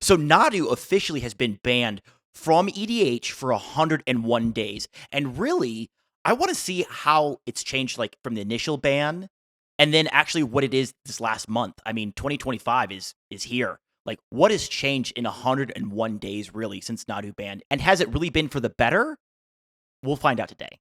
So NADU officially has been banned from EDH for 101 days. And really, I want to see how it's changed, like from the initial ban and then actually what it is this last month. I mean, 2025 is here. Like, what has changed in 101 days, really, since NADU banned? And has it really been for the better? We'll find out today.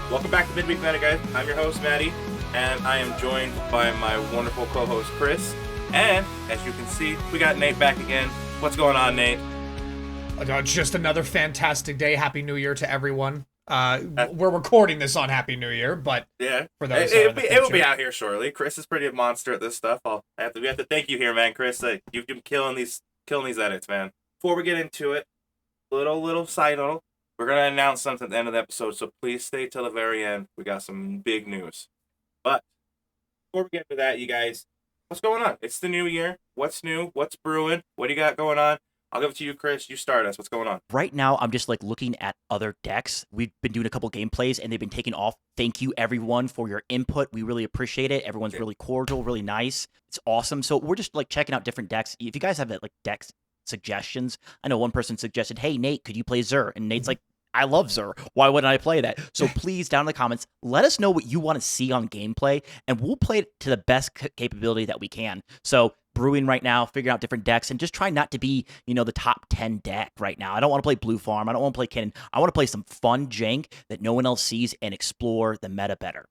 Welcome back to Midweek Meta, guys. I'm your host, Maddie, and I am joined by my wonderful co-host, Chris. And, as you can see, we got Nate back again. What's going on, Nate? Just another fantastic day. Happy New Year to everyone. We're recording this on Happy New Year, but yeah, for those it will be out here shortly. Chris is pretty a monster at this stuff. We have to thank you here, man, Chris. You've been killing these edits, man. Before we get into it, little side note. We're going to announce something at the end of the episode, so please stay till the very end. We got some big news. But before we get to that, you guys, what's going on? It's the new year. What's new? What's brewing? What do you got going on? I'll give it to you, Chris. You start us. What's going on? Right now, I'm just like looking at other decks. We've been doing a couple gameplays, and they've been taking off. Thank you, everyone, for your input. We really appreciate it. Everyone's really cordial, really nice. It's awesome. So we're just like checking out different decks. If you guys have like decks suggestions, I know one person suggested, hey, Nate, could you play Zur? And Nate's like, I love Zur. Why wouldn't I play that? So please, down in the comments, let us know what you want to see on gameplay, and we'll play it to the best capability that we can. So brewing right now, figuring out different decks, and just trying not to be, the top 10 deck right now. I don't want to play Blue Farm. I don't want to play Cannon. I want to play some fun jank that no one else sees and explore the meta better.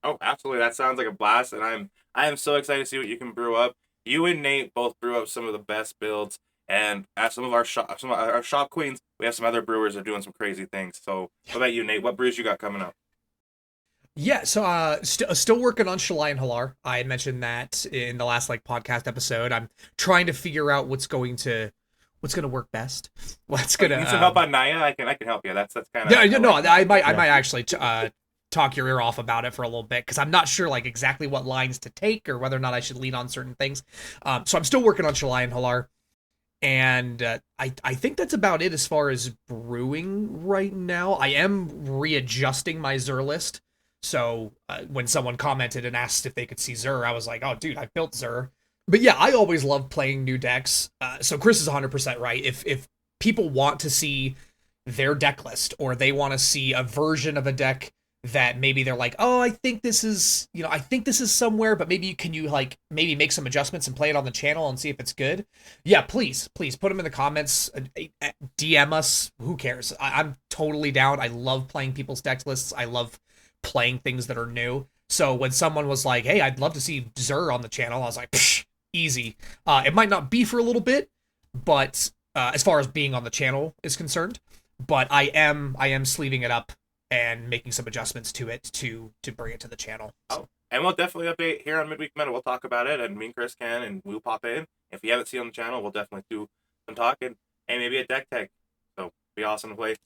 Oh, absolutely. That sounds like a blast, and I am so excited to see what you can brew up. You and Nate both brew up some of the best builds. And at some of our shop queens, we have some other brewers that are doing some crazy things. So, what about you, Nate? What brews you got coming up? Yeah, so still working on Shalai and Halar. I had mentioned that in the last podcast episode. I'm trying to figure out what's going to work best. What's gonna need some help on Naya? I can help you. That's kind of I might actually talk your ear off about it for a little bit, because I'm not sure exactly what lines to take or whether or not I should lean on certain things. So I'm still working on Shalai and Halar. And I think that's about it as far as brewing right now. I am readjusting my Zur list. So when someone commented and asked if they could see Zur, I was like, oh, dude, I built Zur. But yeah, I always love playing new decks. So Chris is 100% right. If people want to see their deck list, or they want to see a version of a deck that maybe they're like, oh, I think this is somewhere, but maybe maybe make some adjustments and play it on the channel and see if it's good. Yeah, please put them in the comments, DM us, who cares? I'm totally down. I love playing people's deck lists. I love playing things that are new. So when someone was like, hey, I'd love to see Zur on the channel, I was like, psh, easy. It might not be for a little bit, but as far as being on the channel is concerned, but I am sleeving it up and making some adjustments to it to bring it to the channel. Oh, and we'll definitely update here on Midweek Meta. We'll talk about it, and me and Chris can, and we'll pop in. If you haven't seen on the channel, we'll definitely do some talking, and maybe a deck tag. So, it'll be awesome to play.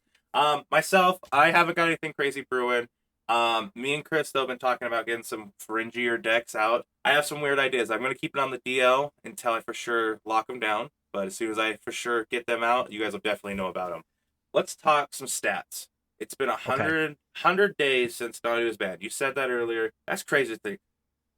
Myself, I haven't got anything crazy brewing. Me and Chris, though, have been talking about getting some fringier decks out. I have some weird ideas. I'm going to keep it on the DL until I for sure lock them down, but as soon as I for sure get them out, you guys will definitely know about them. Let's talk some stats. It's been 100 days since NADU was banned. You said that earlier. That's crazy to think.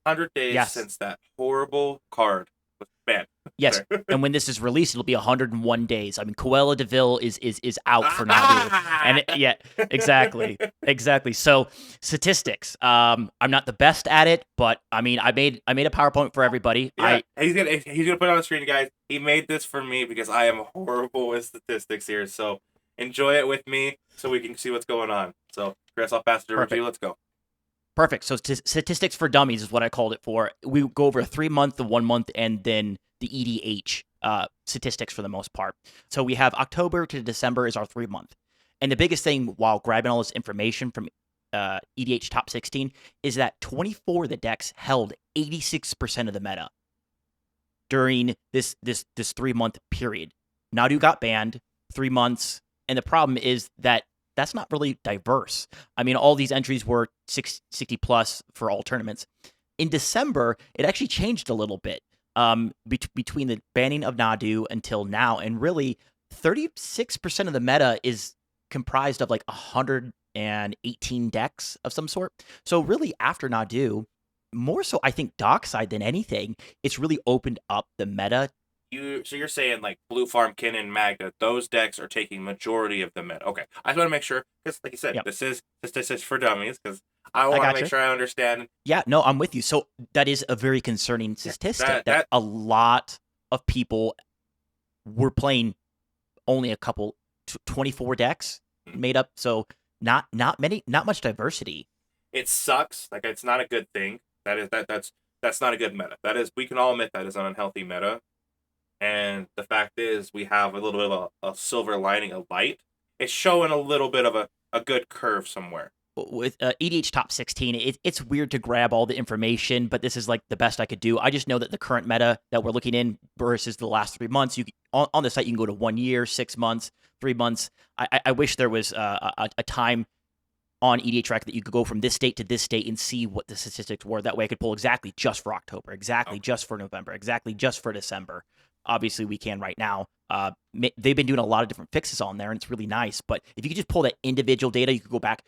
100 days since that horrible card was banned. Yes, and when this is released, it'll be 101 days. I mean, Cruella de Vil is out for NADU. And exactly. So, statistics. I'm not the best at it, but I mean, I made a PowerPoint for everybody. Yeah, he's gonna put it on the screen, guys. He made this for me because I am horrible with statistics here. So, enjoy it with me so we can see what's going on. So, Chris, I'll pass it over to you. Let's go. Perfect. So, statistics for dummies is what I called it for. We go over a 3 month, the 1 month, and then the EDH statistics for the most part. So, we have October to December is our 3 month. And the biggest thing while grabbing all this information from EDH Top 16 is that 24 of the decks held 86% of the meta during this 3 month period. NADU got banned 3 months. And the problem is that that's not really diverse. I mean, all these entries were 60 plus for all tournaments. In December, it actually changed a little bit between the banning of NADU until now. And really, 36% of the meta is comprised of 100 118 decks of some sort. So really, after Nadu, more so I think Dockside than anything, it's really opened up the meta. So you're saying like Blue Farm, Kin, and Magda, those decks are taking majority of the meta. Okay, I just want to make sure because, like you said, Yep. this is statistics for dummies because I want to gotcha. make sure I understand. Yeah, no, I'm with you. So that is a very concerning statistic that a lot of people were playing only a couple 24 decks made up. So not much diversity. It sucks. Like it's not a good thing. That's not a good meta. That is, we can all admit that is an unhealthy meta. And the fact is, we have a little bit of a silver lining, a light. It's showing a little bit of a good curve somewhere. With EDH top 16, it's weird to grab all the information, but this is like the best I could do. I just know that the current meta that we're looking in versus the last 3 months, on the site you can go to 1 year, 6 months, 3 months. I wish there was a time on EDH Rec that you could go from this state to this state and see what the statistics were. That way I could pull exactly just for October, exactly just for November, exactly just for December. Obviously, we can right now. They've been doing a lot of different fixes on there, and it's really nice. But if you could just pull that individual data, you could go back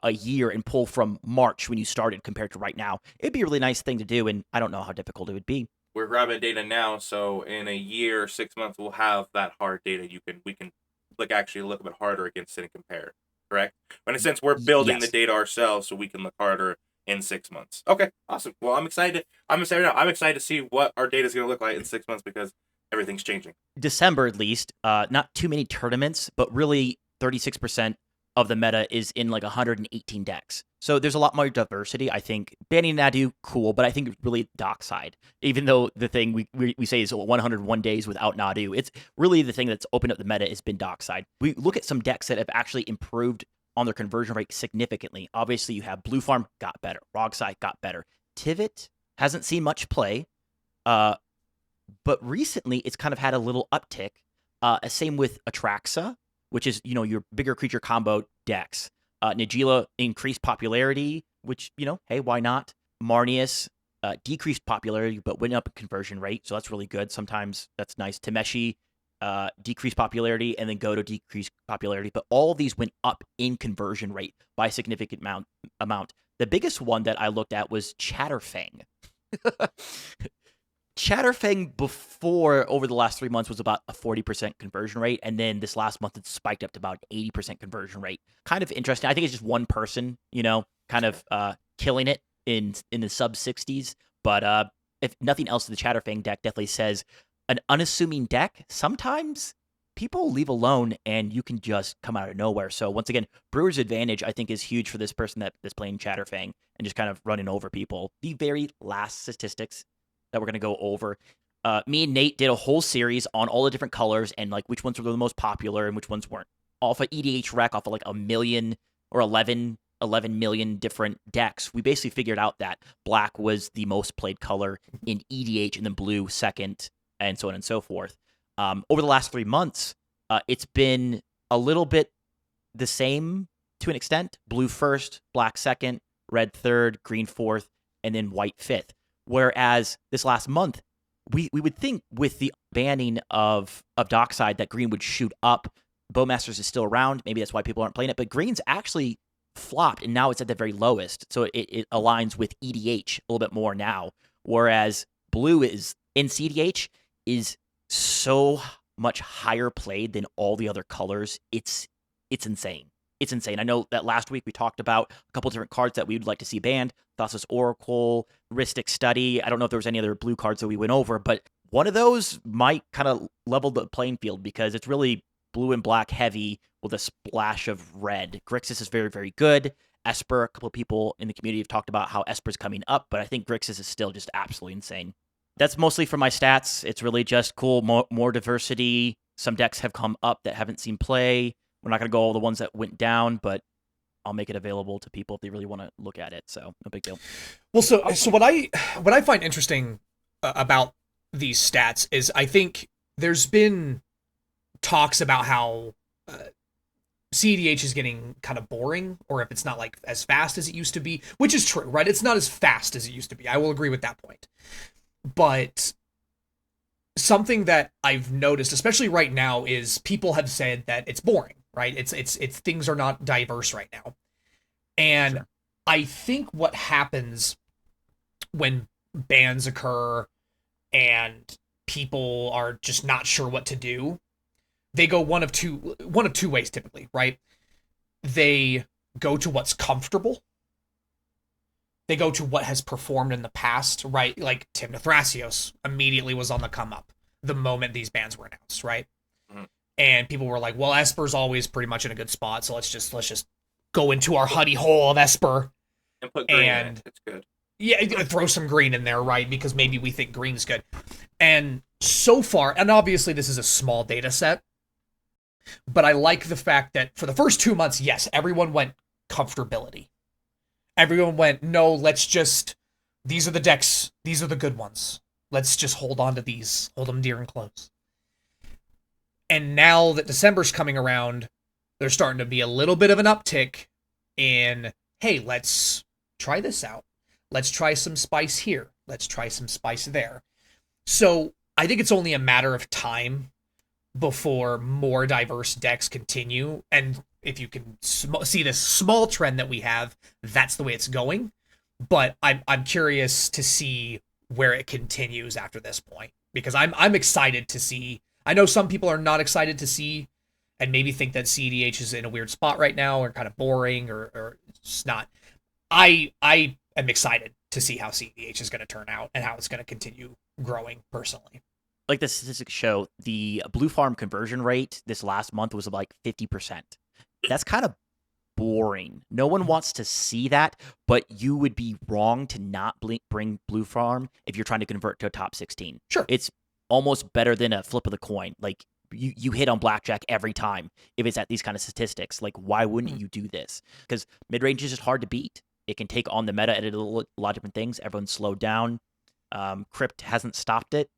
a year and pull from March when you started compared to right now. It'd be a really nice thing to do, and I don't know how difficult it would be. We're grabbing data now, so in a year, 6 months, we'll have that hard data. We can look a bit harder against it and compare. Correct? But in a sense, we're building the data ourselves, so we can look harder in 6 months. Okay, awesome. Well, I'm excited. I'm excited to see what our data is going to look like in 6 months because everything's changing. December, at least, not too many tournaments, but really 36% of the meta is in like 118 decks. So there's a lot more diversity. I think banning Nadu, cool, but I think it's really Dockside. Even though the thing we say is 101 days without Nadu, it's really the thing that's opened up the meta has been Dockside. We look at some decks that have actually improved on their conversion rate significantly. Obviously, you have Blue Farm got better, Rogside got better. Tivit hasn't seen much play, but recently it's kind of had a little uptick. Same with Atraxa, which is, your bigger creature combo decks. Nagila increased popularity, which, hey, why not? Marnius decreased popularity, but went up in conversion rate, so that's really good. Sometimes that's nice. Tameshi decreased popularity, and then Goto decreased popularity, but all of these went up in conversion rate by a significant amount. The biggest one that I looked at was Chatterfang. Chatterfang before, over the last 3 months, was about a 40% conversion rate, and then this last month it spiked up to about 80% conversion rate. Kind of interesting. I think it's just one person, kind of killing it in the sub-60s, but if nothing else, the Chatterfang deck definitely says an unassuming deck, sometimes people leave alone and you can just come out of nowhere. So once again, Brewer's Advantage, I think, is huge for this person that's playing Chatterfang and just kind of running over people. The very last statistics that we're going to go over. Me and Nate did a whole series on all the different colors and like which ones were the most popular and which ones weren't. Off of EDH Rec, off of like 1 million or 11 million different decks, we basically figured out that black was the most played color in EDH and then blue second and so on and so forth. Over the last 3 months, it's been a little bit the same to an extent. Blue first, black second, red third, green fourth, and then white fifth. Whereas this last month, we would think with the banning of Dockside that green would shoot up. Bowmasters is still around. Maybe that's why people aren't playing it. But green's actually flopped, and now it's at the very lowest. So it aligns with EDH a little bit more now. Whereas blue is in CDH is so much higher played than all the other colors. It's insane. It's insane. I know that last week we talked about a couple different cards that we would like to see banned. Thassa's Oracle, Ristic Study. I don't know if there was any other blue cards that we went over, but one of those might kind of level the playing field because it's really blue and black heavy with a splash of red. Grixis is very, very good. Esper, a couple of people in the community have talked about how Esper's coming up, but I think Grixis is still just absolutely insane. That's mostly for my stats. It's really just cool, more diversity. Some decks have come up that haven't seen play. We're not going to go all the ones that went down, but I'll make it available to people if they really want to look at it. So no big deal. Well, so what I find interesting about these stats is I think there's been talks about how CEDH is getting kind of boring, or if it's not like as fast as it used to be, which is true, right? It's not as fast as it used to be. I will agree with that point. But something that I've noticed, especially right now, is people have said that it's boring, right? It's things are not diverse right now. And Sure. I think what happens when bans occur and people are just not sure what to do, they go one of two ways typically, right? They go to what's comfortable. They go to what has performed in the past, right? Like Tim Thrasios immediately was on the come up the moment these bans were announced, right? Mhm. And people were like, "Well, Esper's always pretty much in a good spot, so let's just go into our huddy hole of Esper And put green in and it. It's good. yeah, throw some green in there, right? Because maybe we think green's good." And so far, and obviously this is a small data set, but I like the fact that for the first 2 months, yes, everyone went comfortability. Everyone went, no, these are the decks, these are the good ones. Let's just hold on to these, hold them dear and close. And now that December's coming around, there's starting to be a little bit of an uptick in, hey, let's try this out. Let's try some spice here. Let's try some spice there. So I think it's only a matter of time before more diverse decks continue. And if you can see this small trend that we have, that's the way it's going. But I'm curious to see where it continues after this point, because I'm excited to see. I know some people are not excited to see, and maybe think that CDH is in a weird spot right now, or kind of boring, or it's not. I am excited to see how CDH is going to turn out and how it's going to continue growing personally. Like the statistics show, the blue farm conversion rate this last month was like 50%. That's kind of boring. No one wants to see that, but you would be wrong to not bring blue farm if you're trying to convert to a top 16. Sure. It's almost better than a flip of the coin. Like you hit on blackjack every time if it's at these kind of statistics. Like, why wouldn't you do this? Because mid-range is just hard to beat. It can take on the meta, edit a lot of different things. Everyone's slowed down. Crypt hasn't stopped it.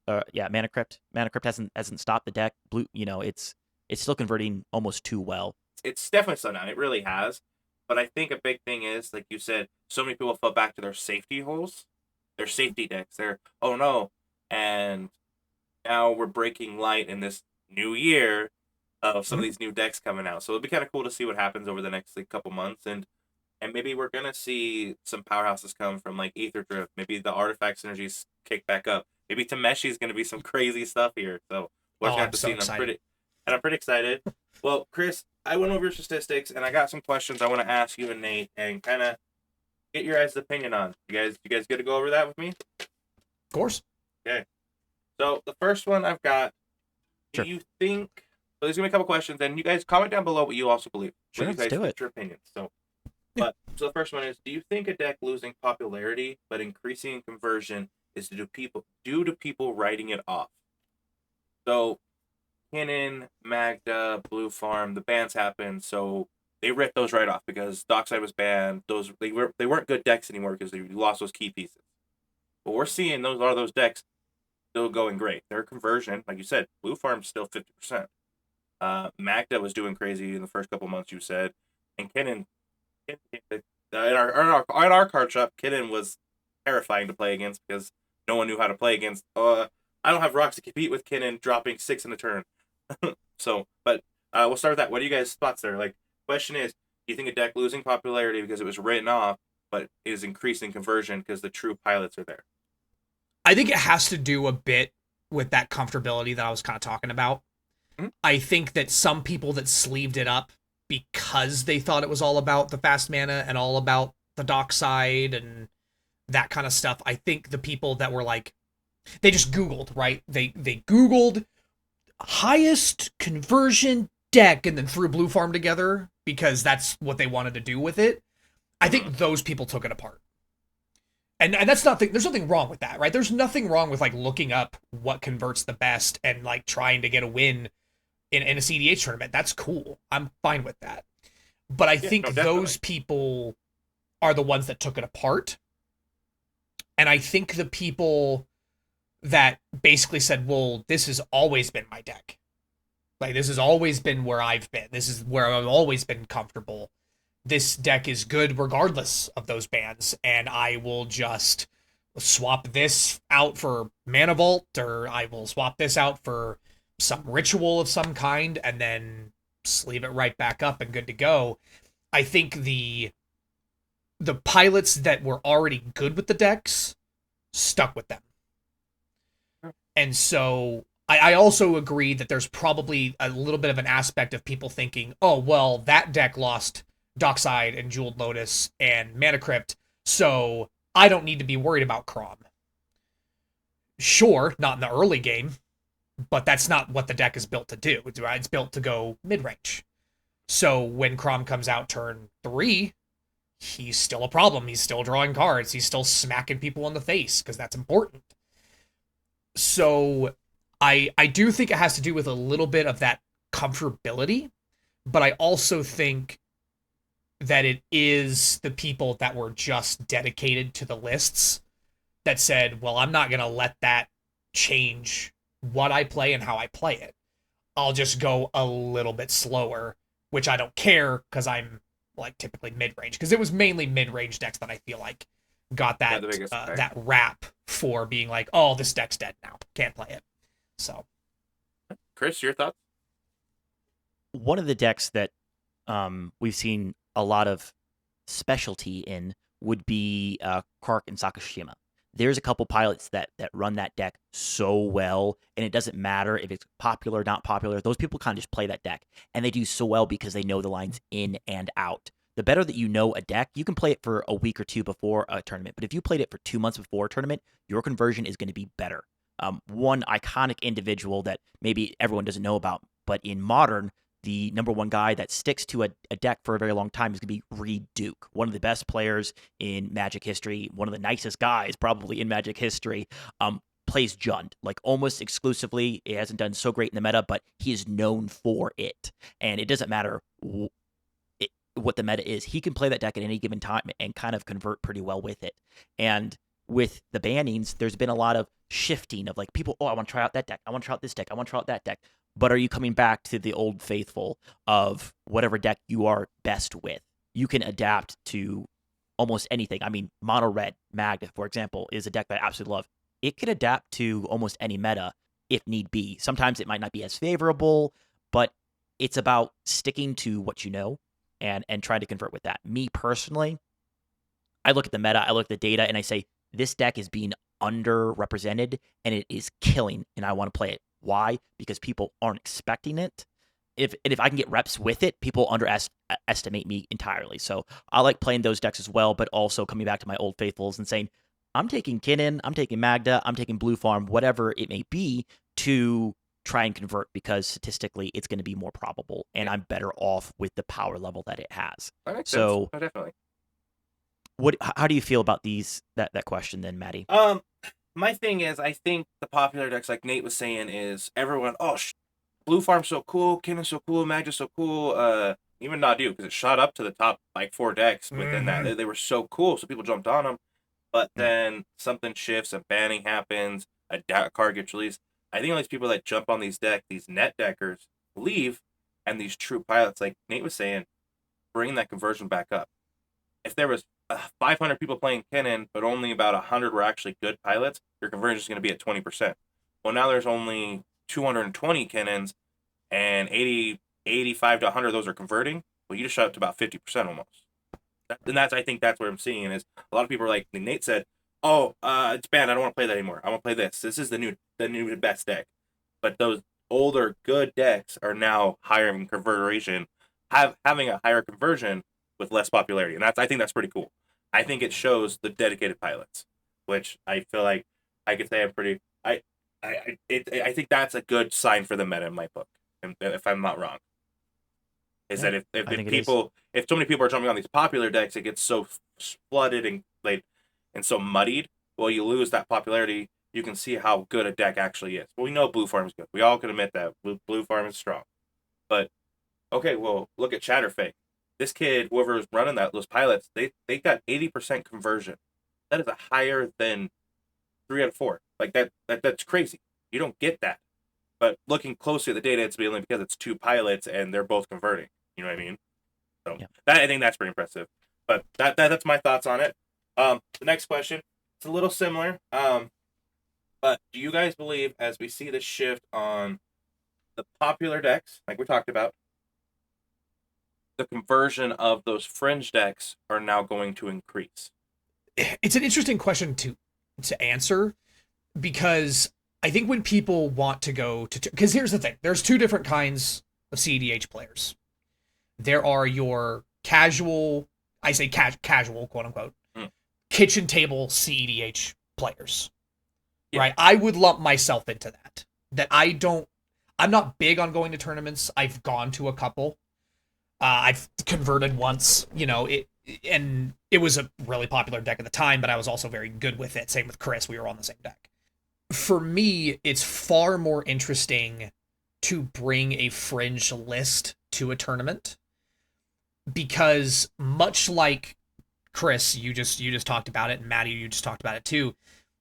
Mana Crypt hasn't stopped the deck. Blue, it's still converting almost too well. It's definitely slowed down. It really has. But I think a big thing is, like you said, so many people fell back to their safety holes, their safety decks. They're, oh no. And now we're breaking light in this new year of some of these new decks coming out. So it'll be kind of cool to see what happens over the next couple months. And maybe we're going to see some powerhouses come from like Aether Drift. Maybe the artifact synergies kick back up. Maybe Tameshi is going to be some crazy stuff here. So we're going to have to see. I'm pretty excited. Well, Chris, I went over your statistics, and I got some questions I want to ask you and Nate, and kind of get your guys' opinion on. You guys good to go over that with me? Of course. Okay. So the first one I've got. Sure. Do you think? So there's gonna be a couple questions, and you guys comment down below what you also believe. Sure, What you let's guys do it. Your opinions. So the first one is: do you think a deck losing popularity but increasing in conversion is due to people writing it off? So, Kinnan, Magda, Blue Farm, the bans happened, so they ripped those right off because Dockside was banned. They weren't good decks anymore because they lost those key pieces. But we're seeing those decks still going great. Their conversion, like you said, Blue Farm's still 50%. Magda was doing crazy in the first couple months, you said, and Kinnan in our card shop, Kinnan was terrifying to play against because no one knew how to play against. I don't have rocks to compete with Kinnan dropping 6 in a turn. So, but we'll start with that. What are you guys' thoughts there? Like, question is, do you think a deck losing popularity because it was written off, but is increasing conversion because the true pilots are there? I think it has to do a bit with that comfortability that I was kind of talking about. Mm-hmm. I think that some people that sleeved it up because they thought it was all about the fast mana and all about the Dockside and that kind of stuff. I think the people that were like, they just Googled, right? They Googled highest conversion deck and then threw Blue Farm together because that's what they wanted to do with it. I think those people took it apart. And that's nothing, there's nothing wrong with that, right? There's nothing wrong with like looking up what converts the best and like trying to get a win in a CDH tournament. That's cool. I'm fine with that. But I think those people are the ones that took it apart. And I think the people that basically said, well, this has always been my deck. Like, this has always been where I've been. This is where I've always been comfortable. This deck is good regardless of those bans, and I will just swap this out for Mana Vault, or I will swap this out for some ritual of some kind, and then sleeve it right back up and good to go. I think the pilots that were already good with the decks stuck with them. And so I also agree that there's probably a little bit of an aspect of people thinking, oh, well, that deck lost Dockside and Jeweled Lotus and Mana Crypt, so I don't need to be worried about Crom. Sure, not in the early game, but that's not what the deck is built to do. It's built to go mid-range. So when Crom comes out turn 3, he's still a problem. He's still drawing cards. He's still smacking people in the face because that's important. So I do think it has to do with a little bit of that comfortability, but I also think that it is the people that were just dedicated to the lists that said, well, I'm not going to let that change what I play and how I play it. I'll just go a little bit slower, which I don't care because I'm like typically mid-range, because it was mainly mid-range decks that I feel like got that that rap for being like, oh, this deck's dead now, can't play it. So, Chris, your thoughts? One of the decks that we've seen a lot of specialty in would be Kark and Sakashima. There's a couple pilots that run that deck so well, and it doesn't matter if it's popular or not popular. Those people kind of just play that deck, and they do so well because they know the lines in and out. The better that you know a deck, you can play it for a week or two before a tournament, but if you played it for 2 months before a tournament, your conversion is going to be better. One iconic individual that maybe everyone doesn't know about, but in Modern, the number one guy that sticks to a deck for a very long time is going to be Reed Duke, one of the best players in Magic history, one of the nicest guys probably in Magic history. Plays Jund like almost exclusively. It hasn't done so great in the meta, but he is known for it, and it doesn't matter what the meta is. He can play that deck at any given time and kind of convert pretty well with it. And with the bannings, there's been a lot of shifting of like people, oh, I want to try out that deck. I want to try out this deck. I want to try out that deck. But are you coming back to the old faithful of whatever deck you are best with? You can adapt to almost anything. I mean, Mono Red, Magda, for example, is a deck that I absolutely love. It could adapt to almost any meta if need be. Sometimes it might not be as favorable, but it's about sticking to what you know and trying to convert with that. Me personally, I look at the meta, I look at the data, and I say, this deck is being underrepresented, and it is killing, and I want to play it. Why? Because people aren't expecting it. If I can get reps with it, people underestimate me entirely. So I like playing those decks as well, but also coming back to my old faithfuls and saying, I'm taking Kinnan, I'm taking Magda, I'm taking Blue Farm, whatever it may be, to try and convert because statistically it's going to be more probable, and I'm better off with the power level that it has. That makes So sense. Oh, definitely. How do you feel about that question then, Maddie? My thing is, I think the popular decks, like Nate was saying, is everyone, Blue Farm's so cool, Kinnan's so cool, Magda's so cool, even Nadu, because it shot up to the top, like, 4 decks within that. They were so cool, so people jumped on them. But then something shifts, a banning happens, a card gets released. I think all these people that jump on these decks, these net deckers, leave, and these true pilots, like Nate was saying, bring that conversion back up. If there was 500 people playing Kinnan, but only about 100 were actually good pilots, your conversion is going to be at 20%. Well, now there's only 220 Kinnans, and 85 to 100 of those are converting. Well, you just shot up to about 50% almost. And I think that's what I'm seeing is a lot of people are like Nate said, oh, it's banned. I don't want to play that anymore. I want to play this. This is the new best deck. But those older good decks are now higher in conversion, having a higher conversion with less popularity, and I think that's pretty cool. I think it shows the dedicated pilots, which I feel like I could say I'm pretty. I think that's a good sign for the meta in my book, if I'm not wrong. Is that if so many people are jumping on these popular decks, it gets so flooded and so muddied. Well, you lose that popularity. You can see how good a deck actually is. Well, we know Blue Farm is good. We all can admit that Blue Farm is strong. But okay, well, look at Chatterfake. This kid, whoever was running those pilots, they got 80% conversion. That is a higher than 3 out of 4. Like that's crazy. You don't get that. But looking closely at the data, it's mainly because it's 2 pilots and they're both converting. You know what I mean? So yeah. I think that's pretty impressive. But that's my thoughts on it. The next question, it's a little similar. But do you guys believe, as we see the shift on the popular decks, like we talked about, the conversion of those fringe decks are now going to increase? It's an interesting question to answer, because I think when people want to go to, because here's the thing, there's two different kinds of CEDH players. There are your casual, I say casual, quote unquote, kitchen table CEDH players, right? I would lump myself into that. I'm not big on going to tournaments. I've gone to a couple. I've converted once, and it was a really popular deck at the time, but I was also very good with it. Same with Chris. We were on the same deck. For me, it's far more interesting to bring a fringe list to a tournament, because much like Chris, you just talked about it, and Maddie, you just talked about it too.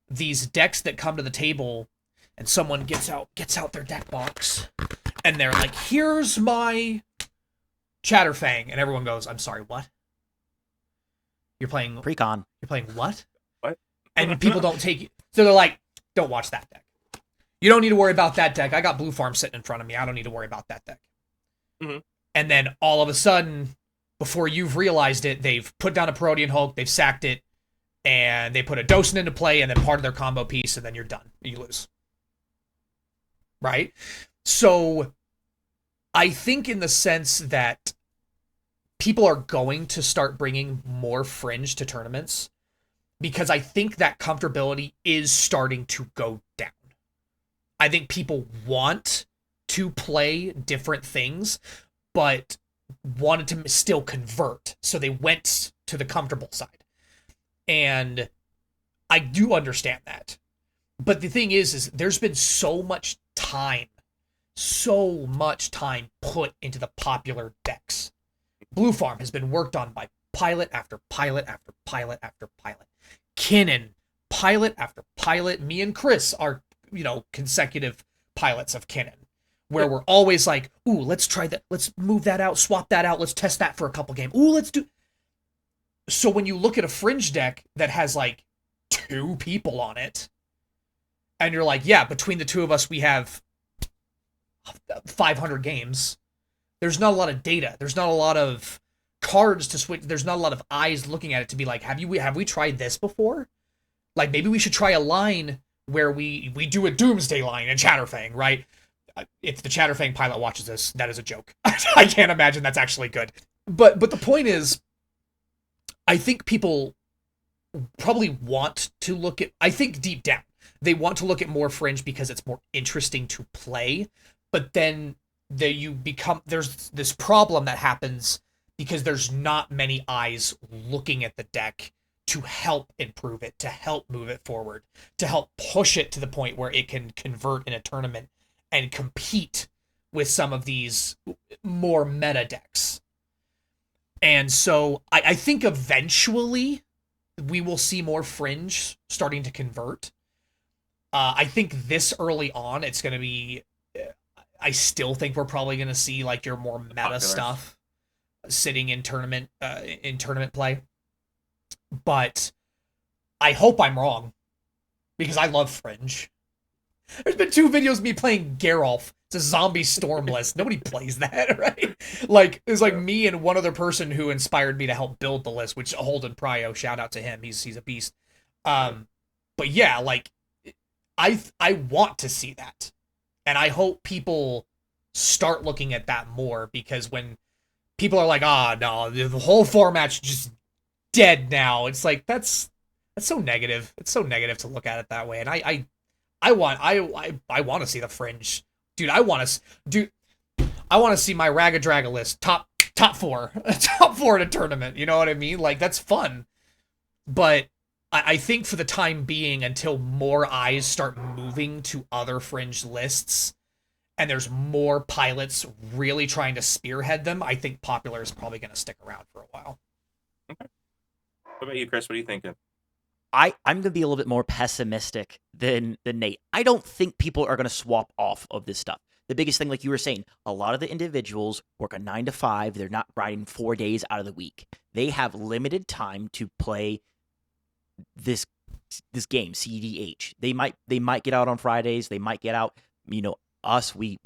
These decks that come to the table and someone gets out their deck box and they're like, "Here's my Chatterfang," and everyone goes, "I'm sorry, what? You're playing Precon. You're playing what?" What? And people don't take you. So they're like, "Don't watch that deck. You don't need to worry about that deck. I got Blue Farm sitting in front of me. I don't need to worry about that deck." Mm-hmm. And then all of a sudden, before you've realized it, they've put down a Protean Hulk, they've sacked it, and they put a Docent into play, and then part of their combo piece, and then you're done. You lose. Right? So I think in the sense that people are going to start bringing more fringe to tournaments, because I think that comfortability is starting to go down. I think people want to play different things, but wanted to still convert. So they went to the comfortable side. And I do understand that. But the thing is there's been so much time put into the popular decks. Blue Farm has been worked on by pilot after pilot after pilot after pilot. Kinnan, pilot after pilot. Me and Chris are, consecutive pilots of Kinnan, where we're always like, "Ooh, let's try that. Let's move that out, swap that out. Let's test that for a couple games. Ooh, let's do." So when you look at a fringe deck that has like 2 people on it, and you're like, "Yeah, between the two of us, we have 500 games." There's not a lot of data. There's not a lot of cards to switch. There's not a lot of eyes looking at it to be like, have we tried this before? Like, maybe we should try a line where we do a Doomsday line in Chatterfang, right? If the Chatterfang pilot watches this, that is a joke. I can't imagine that's actually good. But the point is, I think people probably want to look at, I think deep down, they want to look at more fringe because it's more interesting to play. But then there's this problem that happens because there's not many eyes looking at the deck to help improve it, to help move it forward, to help push it to the point where it can convert in a tournament and compete with some of these more meta decks. And so I think eventually we will see more fringe starting to convert. I think this early on, it's going to be, I still think we're probably going to see like your more meta stuff sitting in tournament play. But I hope I'm wrong, because I love fringe. There's been 2 videos of me playing Geralf. It's a zombie storm list. Nobody plays that, right? Like, it was like me and one other person who inspired me to help build the list, which Holden Pryo, shout out to him. He's a beast. But yeah, like, I want to see that. And I hope people start looking at that more, because when people are like, no, the whole format's just dead now, it's like, that's so negative. It's so negative to look at it that way. And I want to see the fringe. Dude, I want to see my Raga Draga list top 4 in a tournament. You know what I mean? Like, that's fun. But I think for the time being, until more eyes start moving to other fringe lists and there's more pilots really trying to spearhead them, I think popular is probably going to stick around for a while. Okay. What about you, Chris? What are you thinking? I'm going to be a little bit more pessimistic than Nate. I don't think people are going to swap off of this stuff. The biggest thing, like you were saying, a lot of the individuals work a 9 to 5. They're not riding 4 days out of the week. They have limited time to play this game, CDH. They might get out on Fridays. They might get out. Us, we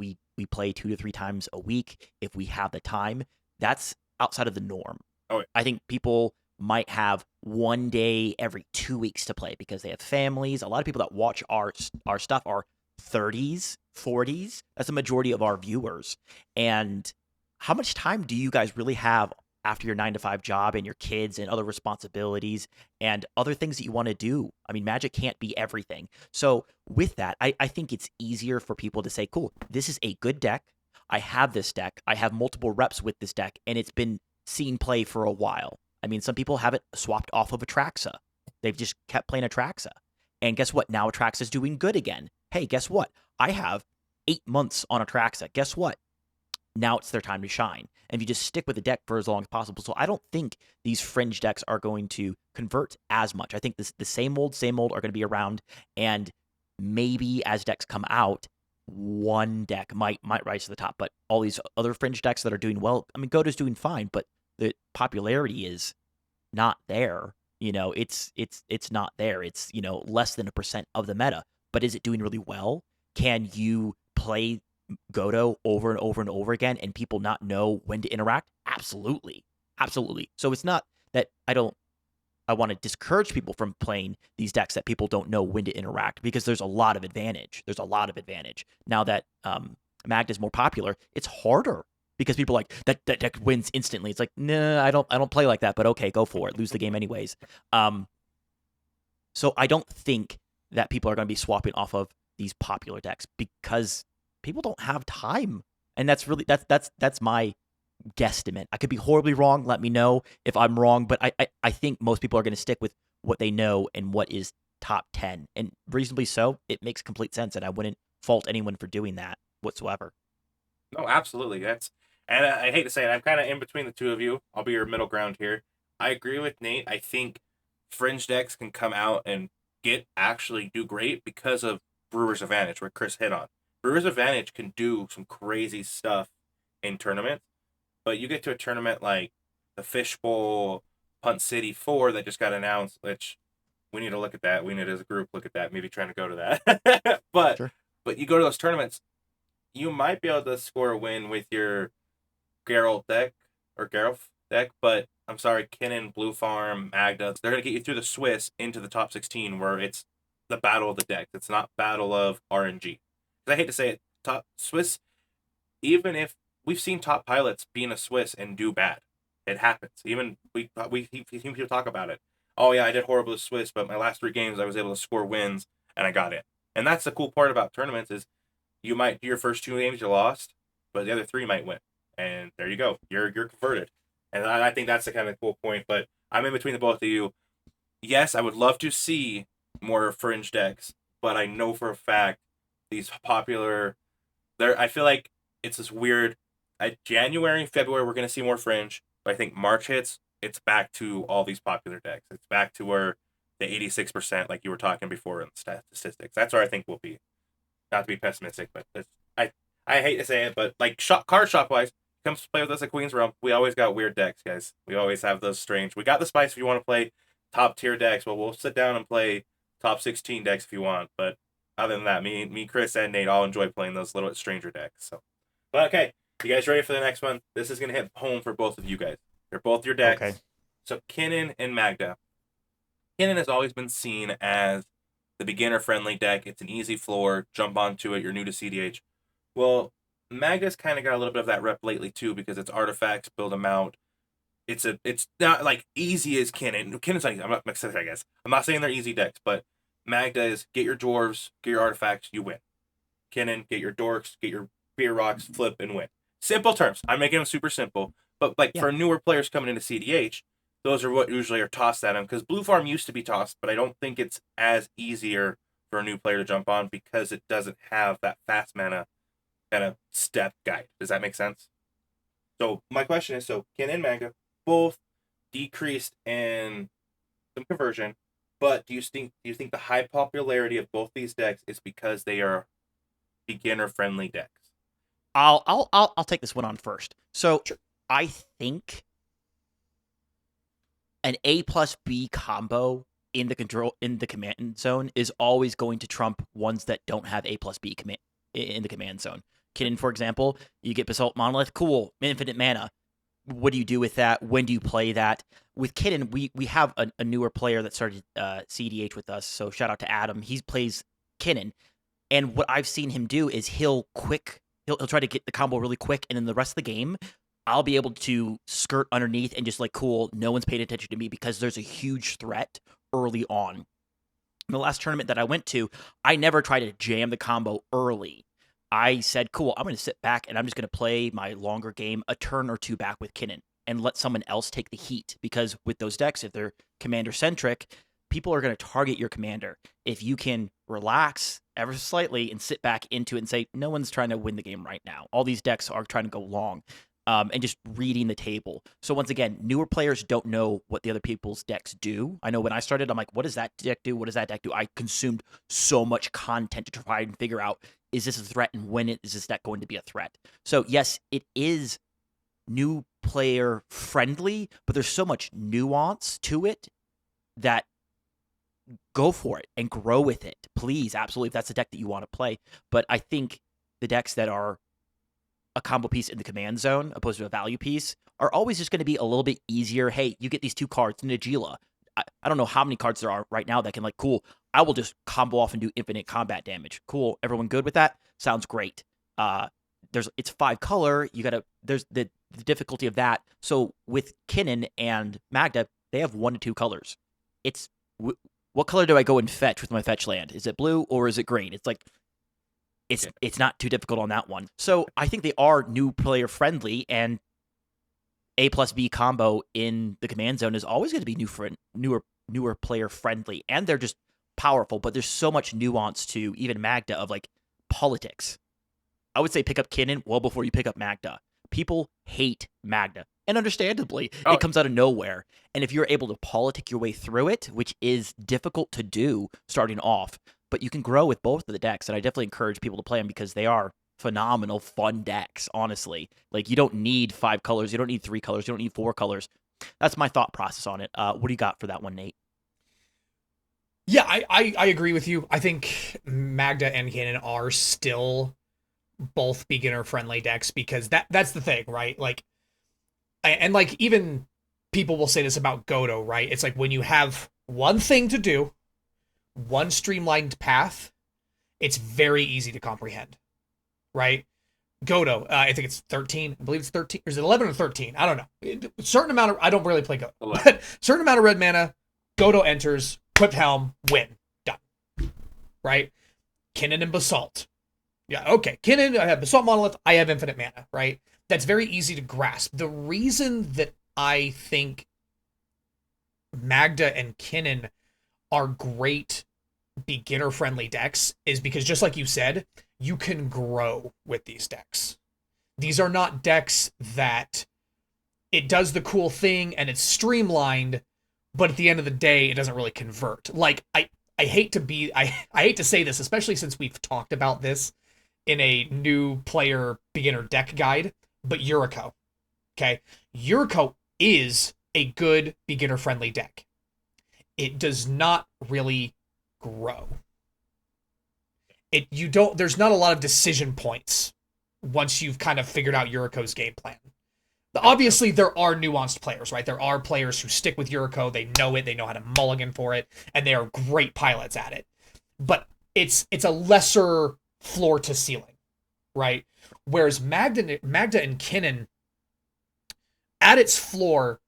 play 2 to 3 times a week if we have the time. That's outside of the norm. Oh, yeah. I think people might have one day every 2 weeks to play because they have families. A lot of people that watch our stuff are 30s, 40s. That's the majority of our viewers. And how much time do you guys really have after your 9 to 5 job and your kids and other responsibilities and other things that you want to do? I mean, Magic can't be everything. So with that, I think it's easier for people to say, cool, this is a good deck. I have this deck. I have multiple reps with this deck, and it's been seen play for a while. I mean, some people have it swapped off of Atraxa. They've just kept playing Atraxa. And guess what? Now Atraxa's doing good again. Hey, guess what? I have 8 months on Atraxa. Guess what? Now it's their time to shine. And you just stick with the deck for as long as possible. So I don't think these fringe decks are going to convert as much. I think the same old are going to be around. And maybe as decks come out, one deck might rise to the top. But all these other fringe decks that are doing well, I mean, Goda's doing fine, but the popularity is not there. It's not there. It's, less than 1% of the meta. But is it doing really well? Can you play Godo over and over and over again and people not know when to interact? Absolutely. Absolutely. So it's not that I want to discourage people from playing these decks that people don't know when to interact, because there's a lot of advantage. Now that Magda's more popular, it's harder because people are like, that deck wins instantly. It's like, nah, I don't play like that, but okay, go for it. Lose the game anyways. So I don't think that people are going to be swapping off of these popular decks because people don't have time. And that's my guesstimate. I could be horribly wrong. Let me know if I'm wrong, but I think most people are going to stick with what they know and what is top 10. And reasonably so. It makes complete sense, and I wouldn't fault anyone for doing that whatsoever. No, absolutely. And I hate to say it, I'm kind of in between the two of you. I'll be your middle ground here. I agree with Nate. I think fringe decks can come out and actually do great because of Brewer's Advantage, where Chris hit on. Brewer's Advantage can do some crazy stuff in tournaments, but you get to a tournament like the Fishbowl Punt City 4 that just got announced, which we need to look at that. We need as a group look at that, maybe trying to go to that. But Sure. But you go to those tournaments, you might be able to score a win with your Geralt deck or Geralt deck, but I'm sorry, Kinnan, Blue Farm, Magda, they're going to get you through the Swiss into the top 16 where it's the battle of the decks. It's not battle of RNG. I hate to say it, top Swiss, even if we've seen top pilots be in a Swiss and do bad, it happens. Even we people talk about it. Oh yeah, I did horrible at Swiss, but my last 3 games I was able to score wins and I got it. And that's the cool part about tournaments is you might do your first 2 games you lost, but the other 3 might win. And there you go. You're converted. And I think that's the kind of cool point. But I'm in between the both of you. Yes, I would love to see more fringe decks, but I know for a fact these popular, I feel like it's this weird. January, February, we're gonna see more fringe, but I think March hits, it's back to all these popular decks. It's back to where the 86%, like you were talking before in the statistics. That's where I think we'll be. Not to be pessimistic, but I hate to say it, but like card shop wise, come play with us at Queen's Realm. We always got weird decks, guys. We always have those strange. We got the spice if you want to play top tier decks. Well, we'll sit down and play top 16 decks if you want. But other than that, me, Chris, and Nate all enjoy playing those little bit stranger decks. So, but okay, you guys ready for the next one? This is gonna hit home for both of you guys. They're both your decks. Okay. So Kinnan and Magda. Kinnan has always been seen as the beginner-friendly deck. It's an easy floor. Jump onto it. You're new to CDH. Well, Magda's kind of got a little bit of that rep lately too because it's artifacts, build them out. It's not like easy as Kinnan. Kinnan's like, I'm not saying they're easy decks, but Magda is get your dwarves, get your artifacts, you win. Kinnan, get your dorks, get your beer rocks, flip and win. Simple terms. I'm making them super simple, but for newer players coming into CDH, those are what usually are tossed at them because Blue Farm used to be tossed, but I don't think it's as easier for a new player to jump on because it doesn't have that fast mana kind of step guide. Does that make sense? So my question is, so Ken and Magda both decreased in some conversion, but do you think the high popularity of both these decks is because they are beginner friendly decks? I'll take this one on first. So sure. I think an A plus B combo in the command zone is always going to trump ones that don't have A plus B in the command zone. Kinnan, for example, you get Basalt Monolith, cool, infinite mana. what do you do with that? When do you play that? With Kinnan, we have a newer player that started CDH with us. So shout out to Adam. He plays Kinnan, and what I've seen him do is he'll try to get the combo really quick, and in the rest of the game, I'll be able to skirt underneath and just like, cool, no one's paid attention to me because there's a huge threat early on. In the last tournament that I went to, I never tried to jam the combo early. I said, cool, I'm going to sit back and I'm just going to play my longer game a turn or two back with Kinnan and let someone else take the heat. Because with those decks, if they're commander-centric, people are going to target your commander. If you can relax ever so slightly and sit back into it and say, no one's trying to win the game right now. All these decks are trying to go long. And just reading the table. So once again, newer players don't know what the other people's decks do. I know when I started, I'm like, what does that deck do? What does that deck do? I consumed so much content to try and figure out, is this a threat and when is this deck going to be a threat? So yes, it is new player friendly, but there's so much nuance to it that go for it and grow with it. Please, absolutely, if that's the deck that you want to play. But I think the decks that are a combo piece in the command zone opposed to a value piece are always just going to be a little bit easier. Hey, you get these 2 cards, Najila. I don't know how many cards there are right now that can like, cool, I will just combo off and do infinite combat damage. Cool, everyone good with that? Sounds great. It's 5 color. There's the difficulty of that. So with Kinnan and Magda, they have 1 to 2 colors. It's what color do I go and fetch with my fetch land? Is it blue or is it green? It's like, it's not too difficult on that one. So I think they are new player friendly, and A plus B combo in the command zone is always going to be newer player friendly, and they're just powerful. But there's so much nuance to even Magda of like politics. I would say pick up Kinnan well before you pick up Magda. People hate Magda, and understandably, it comes out of nowhere. And if you're able to politic your way through it, which is difficult to do starting off, but you can grow with both of the decks, and I definitely encourage people to play them because they are phenomenal, fun decks, honestly. Like, you don't need 5 colors, you don't need 3 colors, you don't need 4 colors. That's my thought process on it. What do you got for that one, Nate? Yeah, I agree with you. I think Magda and Kinnan are still both beginner-friendly decks because that's the thing, right? Like, and like, even people will say this about Godo, right? It's like when you have one thing to do, one streamlined path, it's very easy to comprehend, right? Godo, I think it's 13. I believe it's 13. Or is it 11 or 13? I don't know. Certain amount of, I don't really play Godo, 11. But certain amount of red mana, Godo enters, equipped helm, win, done, right? Kinnan and Basalt. Yeah, okay. Kinnan, I have Basalt Monolith, I have infinite mana, right? That's very easy to grasp. The reason that I think Magda and Kinnan are great beginner-friendly decks is because, just like you said, you can grow with these decks. These are not decks that it does the cool thing and it's streamlined, but at the end of the day, it doesn't really convert. Like, I hate to say this, especially since we've talked about this in a new player beginner deck guide, but Yuriko. Okay? Yuriko is a good beginner-friendly deck. It does not really grow. There's not a lot of decision points once you've kind of figured out Yuriko's game plan. Obviously, there are nuanced players, right? There are players who stick with Yuriko, they know it, they know how to mulligan for it, and they are great pilots at it. But it's a lesser floor to ceiling, right? Whereas Magda and Kinnan, at its floor,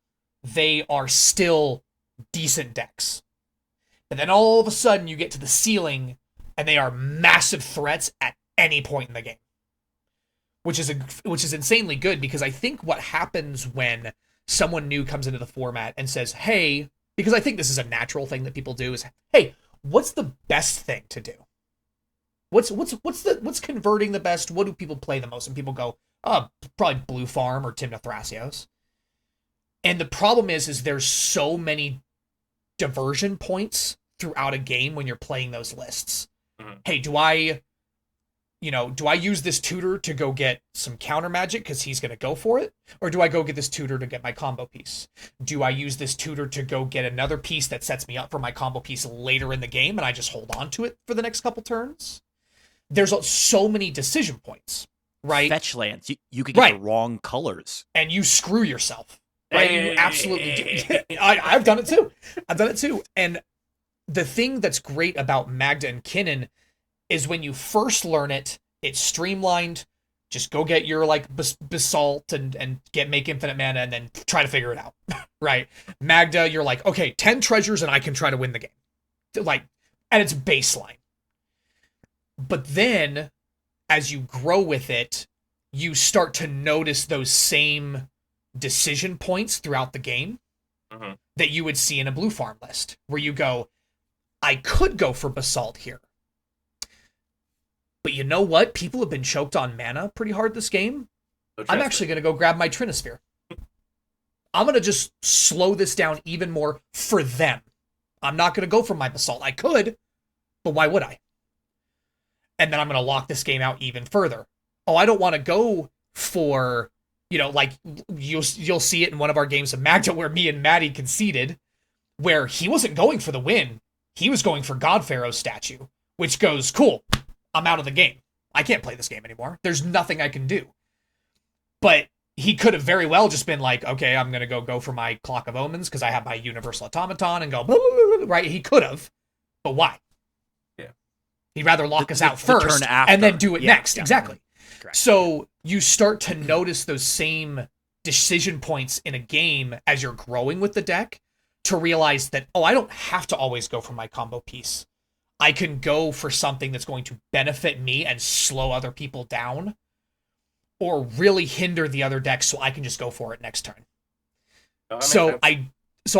they are still decent decks. And then all of a sudden you get to the ceiling and they are massive threats at any point in the game. Which is insanely good, because I think what happens when someone new comes into the format and says, hey, because I think this is a natural thing that people do, is, hey, what's the best thing to do? What's converting the best? What do people play the most? And people go, probably Blue Farm or Tymna Thrasios. And the problem is there's so many diversion points throughout a game when you're playing those lists. Mm-hmm. Hey, do I use this tutor to go get some counter magic because he's going to go for it? Or do I go get this tutor to get my combo piece? Do I use this tutor to go get another piece that sets me up for my combo piece later in the game and I just hold on to it for the next couple turns? There's so many decision points. right? Fetch lands. You could get Right. the wrong colors. And you screw yourself. Right? You absolutely Hey. do. I've done it too. I've done it too. And the thing that's great about Magda and Kinnan is when you first learn it, it's streamlined. Just go get your like basalt and make infinite mana and then try to figure it out. Right? Magda, you're like, okay, 10 treasures and I can try to win the game. Like, and it's baseline. But then as you grow with it, you start to notice those same decision points throughout the game that you would see in a blue farm list, where you go, I could go for basalt here. But you know what? People have been choked on mana pretty hard this game. So I'm actually going to go grab my Trinisphere. I'm going to just slow this down even more for them. I'm not going to go for my basalt. I could, but why would I? And then I'm going to lock this game out even further. Oh, I don't want to go for, like you'll see it in one of our games of Magda where me and Maddie conceded, where he wasn't going for the win. He was going for God Pharaoh's statue, which goes, cool, I'm out of the game. I can't play this game anymore. There's nothing I can do. But he could have very well just been like, okay, I'm going to go for my Clock of Omens because I have my Universal Automaton and go, blah, blah, blah, blah, right? He could have, but why? Yeah. He'd rather lock us out the first turn after. and then do it next. Yeah. Exactly. Correct. So you start to notice those same decision points in a game as you're growing with the deck to realize that, oh, I don't have to always go for my combo piece. I can go for something that's going to benefit me and slow other people down, or really hinder the other deck so I can just go for it next turn. So I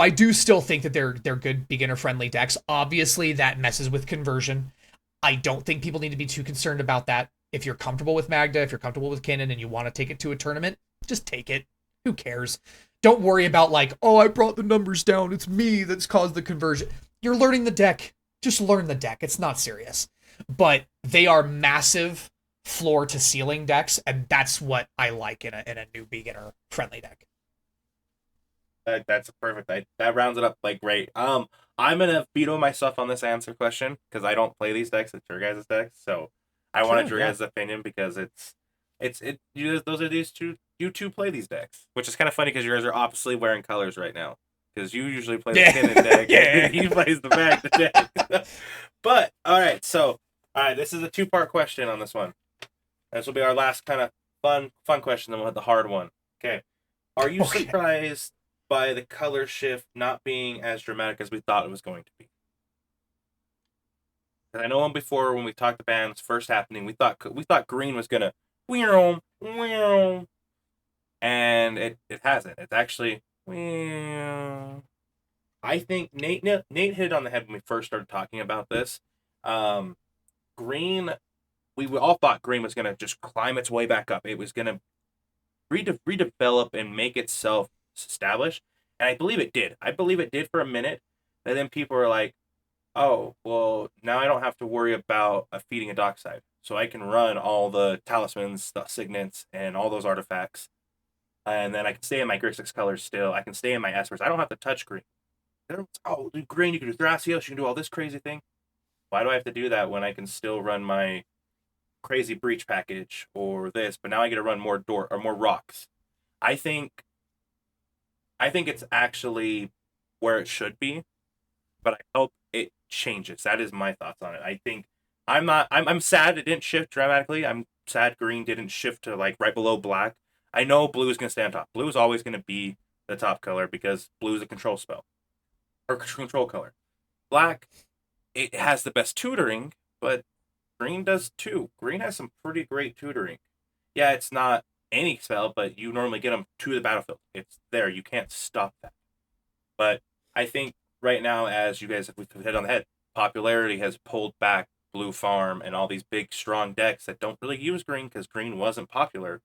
do still think that they're good beginner-friendly decks. Obviously, that messes with conversion. I don't think people need to be too concerned about that. If you're comfortable with Magda, if you're comfortable with Kinnan, and you want to take it to a tournament, just take it. Who cares? Don't worry about like, oh, I brought the numbers down. It's me that's caused the conversion. You're learning the deck. Just learn the deck. It's not serious. But they are massive floor to ceiling decks, and that's what I like in a new beginner friendly deck. That's perfect. That rounds it up like great. I'm gonna veto myself on this answer question because I don't play these decks. It's your guys' decks, so I wanted your guys' opinion because those are these two. You two play these decks, which is kind of funny because you guys are oppositely wearing colors right now. Because you usually play the Kinnan deck, and he plays the Magda deck. But all right, this is a 2-part question on this one. This will be our last kind of fun question. Then we'll have the hard one. Okay, are you surprised by the color shift not being as dramatic as we thought it was going to be? Because I know before when we talked the bans first happening, we thought green was gonna and it hasn't. It's actually I think Nate hit it on the head when we first started talking about this. Green, we all thought green was gonna just climb its way back up. It was gonna redevelop and make itself established, and I believe it did. I believe it did for a minute, and then people were like, oh, well, now I don't have to worry about feeding a dockside. So I can run all the talismans, the signets, and all those artifacts. And then I can stay in my Grixis colors still. I can stay in my Espers. I don't have to touch green. Oh, green, you can do Thrasios, you can do all this crazy thing. Why do I have to do that when I can still run my crazy breach package or this, but now I get to run more more rocks? I think it's actually where it should be, but I hope it changes. That is my thoughts on it. I think I'm sad it didn't shift dramatically. I'm sad green didn't shift to like right below black. I know blue is going to stay on top. Blue is always going to be the top color because blue is a control spell or control color. Black, it has the best tutoring, but green does too. Green has some pretty great tutoring. Yeah, it's not any spell, but you normally get them to the battlefield. It's there. You can't stop that. But I think right now, as you guys have hit on the head, popularity has pulled back blue farm and all these big, strong decks that don't really use green because green wasn't popular.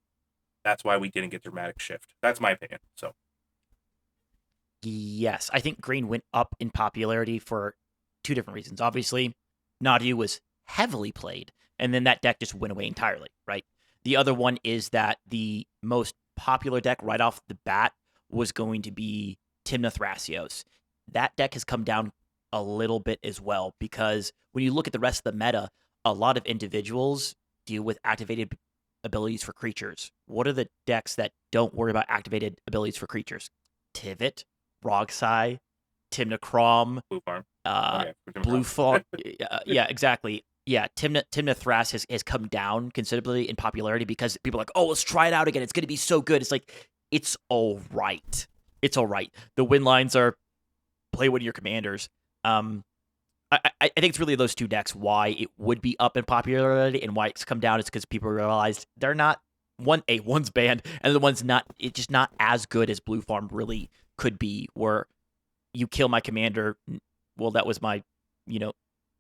That's why we didn't get dramatic shift. That's my opinion. So, yes, I think green went up in popularity for 2 different reasons. Obviously, NADU was heavily played, and then that deck just went away entirely, right? The other one is that the most popular deck right off the bat was going to be Tymna Thrasios. That deck has come down a little bit as well because when you look at the rest of the meta, a lot of individuals deal with activated abilities for creatures. What are the decks that don't worry about activated abilities for creatures? Tivit, Rogsai, Timnacrom, Blue farm. Blue Fall. Yeah, exactly. Yeah, Timna Thras has come down considerably in popularity because people are like, oh, let's try it out again. It's going to be so good. It's like, it's all right. It's all right. The win lines are play one of your commanders. I think it's really those two decks why it would be up in popularity and why it's come down is because people realized they're not one's banned and the one's not. It's just not as good as Blue Farm really could be. Where you kill my commander, well, that was my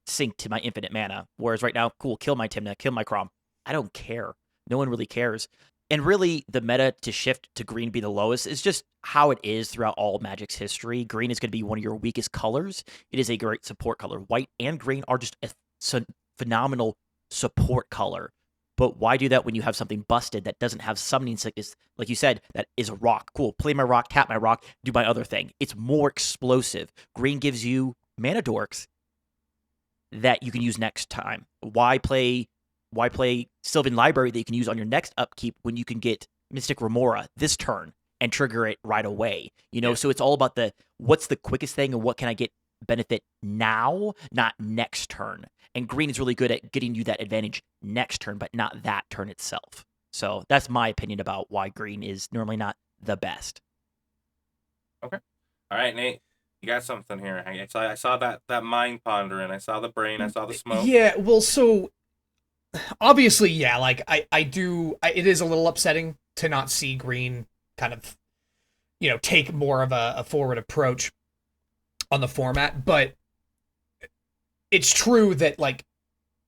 sink to my infinite mana. Whereas right now, cool, kill my Timna, kill my Crom. I don't care. No one really cares. And really, the meta to shift to green be the lowest is just how it is throughout all Magic's history. Green is going to be one of your weakest colors. It is a great support color. White and green are just a phenomenal support color. But why do that when you have something busted that doesn't have summoning sickness, like you said, that is a rock? Cool, play my rock, tap my rock, do my other thing. It's more explosive. Green gives you mana dorks that you can use next time. Why play Sylvan Library that you can use on your next upkeep when you can get Mystic Remora this turn and trigger it right away? So it's all about what's the quickest thing and what can I get benefit now, not next turn. And green is really good at getting you that advantage next turn, but not that turn itself. So that's my opinion about why green is normally not the best. Okay. All right, Nate. You got something here. I saw that mind pondering. I saw the brain. I saw the smoke. Yeah, well, so obviously, yeah, like it is a little upsetting to not see green kind of, take more of a forward approach on the format, but it's true that, like,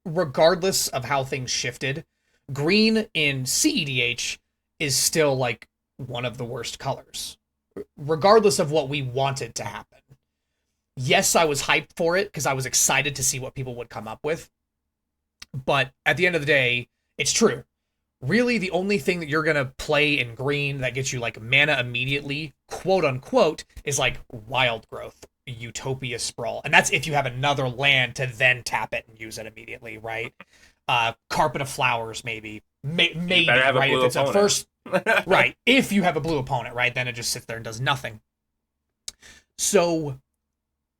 regardless of how things shifted, green in CEDH is still, like, one of the worst colors, regardless of what we wanted to happen. Yes, I was hyped for it because I was excited to see what people would come up with. But at the end of the day, it's true. Really, the only thing that you're going to play in green that gets you, like, mana immediately, quote unquote, is, like, Wild Growth, Utopia Sprawl. And that's if you have another land to then tap it and use it immediately, right? Carpet of Flowers, maybe. Maybe, right? If it's a first... right. If you have a blue opponent, right? Then it just sits there and does nothing. So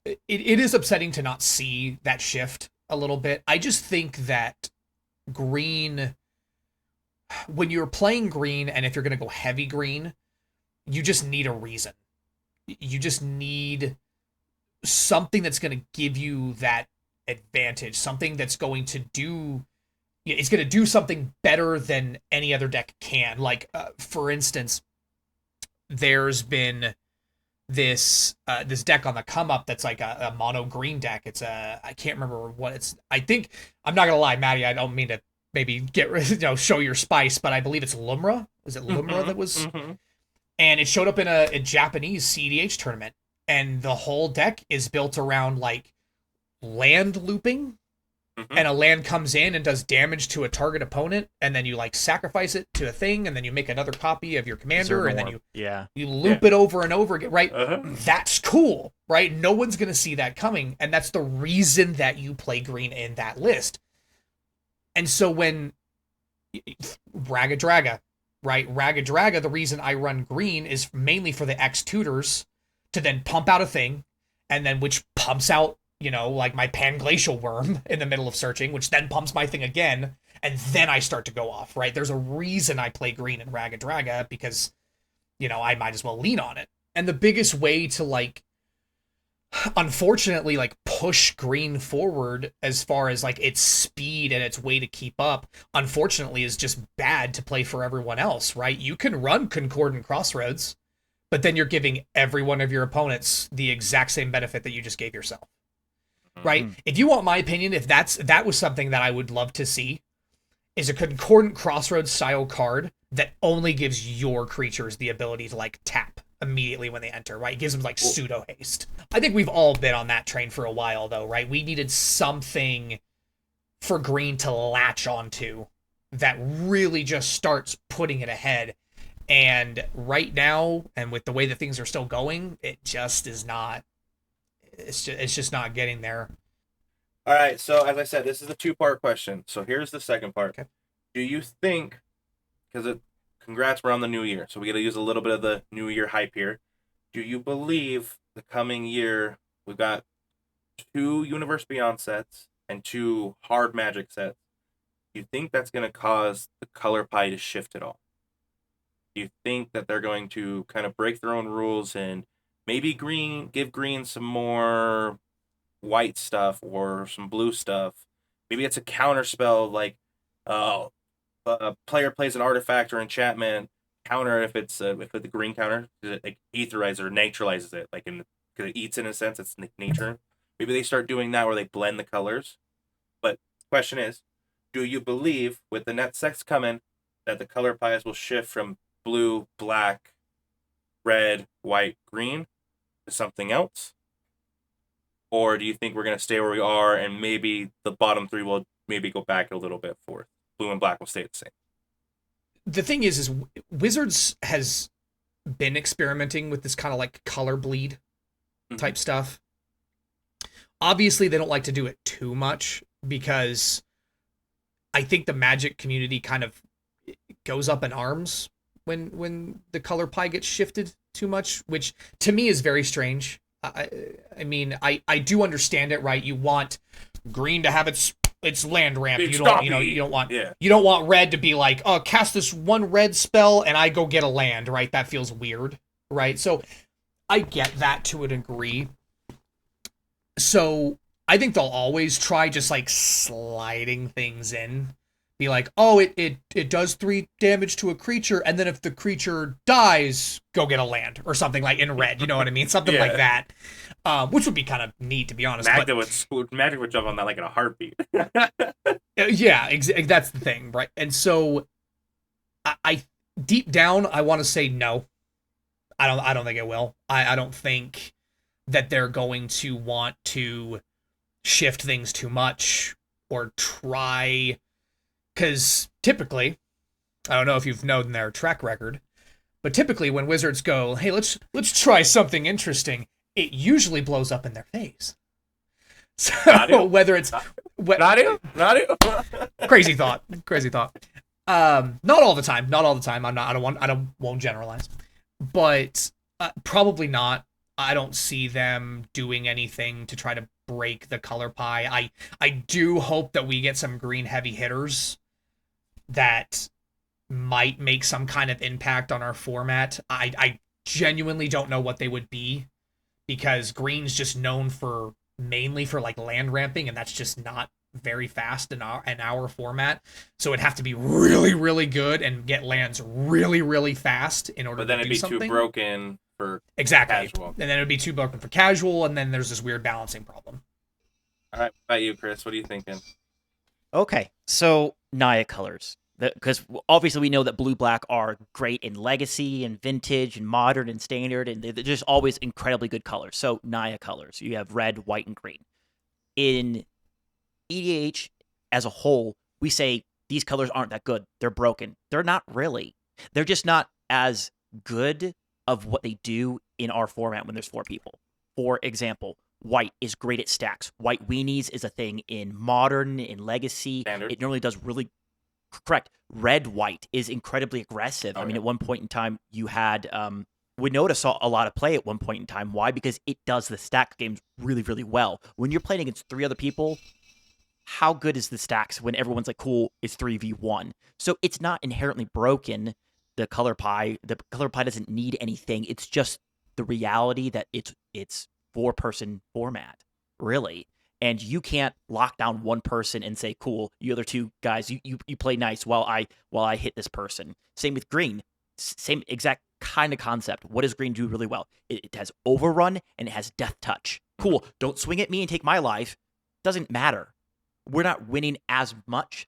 it is upsetting to not see that shift a little bit. I just think that green, when you're playing green, and if you're going to go heavy green, you just need a reason. You just need something that's going to give you that advantage, something that's going to do, it's going to do something better than any other deck can. Like, for instance, there's been this deck on the come up that's like a mono green deck. It's I can't remember what it's. I think, I'm not gonna lie, Maddie, I don't mean to maybe show your spice, but I believe it's Lumra. Is it Lumra that was? And it showed up in a Japanese CEDH tournament, and the whole deck is built around, like, land looping. And a land comes in and does damage to a target opponent, and then you, like, sacrifice it to a thing, and then you make another copy of your commander, and then you loop it over and over again, right? That's cool, right? No one's going to see that coming, and that's the reason that you play green in that list. And so when Raga Draga, right? Raga Draga, the reason I run green is mainly for the X tutors to then pump out a thing, and then which pumps out, like my Panglacial Worm in the middle of searching, which then pumps my thing again, and then I start to go off, right? There's a reason I play green in Raga Draga, because, I might as well lean on it. And the biggest way to, like, unfortunately, like, push green forward as far as, like, its speed and its way to keep up, unfortunately, is just bad to play for everyone else, right? You can run Concordant Crossroads, but then you're giving every one of your opponents the exact same benefit that you just gave yourself. Right? If you want my opinion, if that was something that I would love to see, is a Concordant Crossroads style card that only gives your creatures the ability to, like, tap immediately when they enter, right? It gives them, like, pseudo haste. I think we've all been on that train for a while, though, right? We needed something for green to latch onto that really just starts putting it ahead. And right now, and with the way that things are still going, it just is not. It's just not getting there. All right, so as I said, this is a two-part question. So here's the second part. Okay. Do you think congrats, we're on the new year, so we got to use a little bit of the new year hype here. Do you believe the coming year we've got 2 Universe Beyond sets and 2 hard Magic sets? Do you think that's going to cause the color pie to shift at all? Do you think that they're going to kind of break their own rules and maybe give green some more white stuff or some blue stuff? Maybe it's a counter spell like a player plays an artifact or enchantment counter if it's the green counter, it like etherizes or neutralizes it, like because it eats in a sense, it's nature. Maybe they start doing that where they blend the colors. But question is, do you believe with the net sets coming that the color pies will shift from blue, black, red, white, green to something else? Or do you think we're going to stay where we are and maybe the bottom 3 will maybe go back a little bit forth? Blue and black will stay the same. The thing is Wizards has been experimenting with this kind of like color bleed type stuff. Obviously, they don't like to do it too much because I think the Magic community kind of goes up in arms when the color pie gets shifted too much, which to me is very strange. I mean, I do understand it, right? You want green to have its land ramp. You don't want red to be like, oh, cast this one red spell and I go get a land, right? That feels weird, right? So I get that to a degree. So I think they'll always try just like sliding things in. Be like, oh, it does 3 damage to a creature, and then if the creature dies, go get a land or something like in red. You know what I mean? Something like that, which would be kind of neat, to be honest. Magic would jump on that like in a heartbeat. Yeah, that's the thing, right? And so, I deep down, I want to say no. I don't think it will. I don't think that they're going to want to shift things too much or try. Because typically, I don't know if you've known their track record, but typically when Wizards go, hey, let's try something interesting, it usually blows up in their face. So whether it's crazy thought. Not all the time. I won't generalize, but probably not. I don't see them doing anything to try to break the color pie. I do hope that we get some green heavy hitters that might make some kind of impact on our format. I genuinely don't know what they would be, because green's just known mainly for like land ramping, and that's just not very fast in our format. So it'd have to be really, really good and get lands really, really fast in order to do something. But then it'd be too broken for casual. And then it'd be too broken for casual, and then there's this weird balancing problem. All right, about you, Chris. What are you thinking? Okay, so Naya colors. Because obviously we know that blue-black are great in Legacy and Vintage and Modern and Standard, and they're just always incredibly good colors. So Naya colors. You have red, white, and green. In EDH as a whole, we say these colors aren't that good. They're broken. They're not really. They're just not as good of what they do in our format when there's 4 people. For example, white is great at stacks. White weenies is a thing in Modern, in Legacy. Standard. It normally does really correct. Red white is incredibly aggressive. I mean, at one point in time, you had Winota saw a lot of play at one point in time. Why? Because it does the stack games really, really well. When you're playing against 3 other people, how good is the stacks when everyone's like, cool, it's 3v1? So it's not inherently broken, the color pie. The color pie doesn't need anything. It's just the reality that it's 4-person format, really. And you can't lock down one person and say, cool, you other 2 guys, you play nice while I hit this person. Same with green. Same exact kind of concept. What does green do really well? It has overrun and it has death touch. Cool. Don't swing at me and take my life. Doesn't matter. We're not winning as much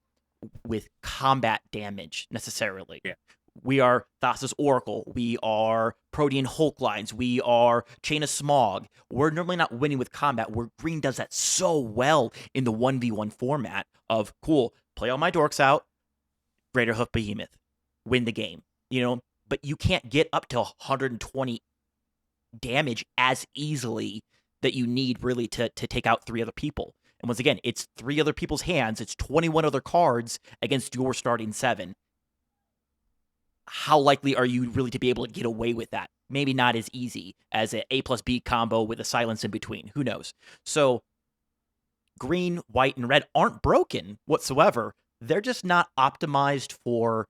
with combat damage necessarily. Yeah. We are Thassa's Oracle. We are Protean Hulk lines. We are Chain of Smog. We're normally not winning with combat, where green does that so well in the 1v1 format of, cool, play all my dorks out, Greater Hoof Behemoth, win the game. But you can't get up to 120 damage as easily that you need really to take out 3 other people. And once again, it's 3 other people's hands. It's 21 other cards against your starting 7. how likely are you really to be able to get away with that? Maybe not as easy as an A plus B combo with a silence in between. Who knows? So green, white, and red aren't broken whatsoever. They're just not optimized for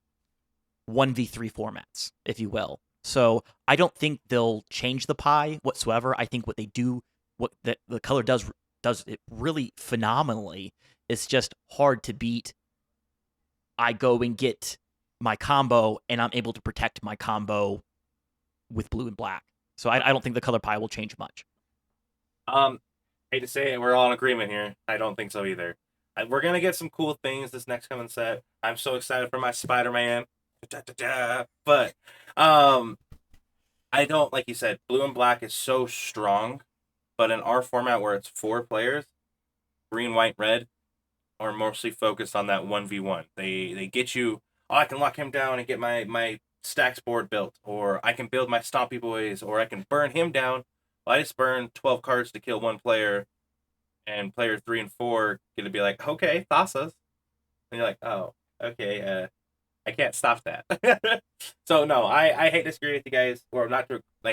1v3 formats, if you will. So I don't think they'll change the pie whatsoever. I think what they do, what the color does it really phenomenally. It's just hard to beat. I go and get my combo, and I'm able to protect my combo with blue and black. So I don't think the color pie will change much. Hate to say it, we're all in agreement here. I don't think so either. We're gonna get some cool things this next coming set. I'm so excited for my Spider-Man. But I don't, like you said, blue and black is so strong. But in our format where it's 4 players, green, white, red, are mostly focused on that 1v1. They get you, oh, I can lock him down and get my stacks board built, or I can build my Stompy Boys, or I can burn him down. Well, I just burn 12 cards to kill 1 player, and player 3 and 4 get to be like, okay, Thassa's. And you're like, oh, okay, I can't stop that. So no, I hate to disagree with you guys, or not to, I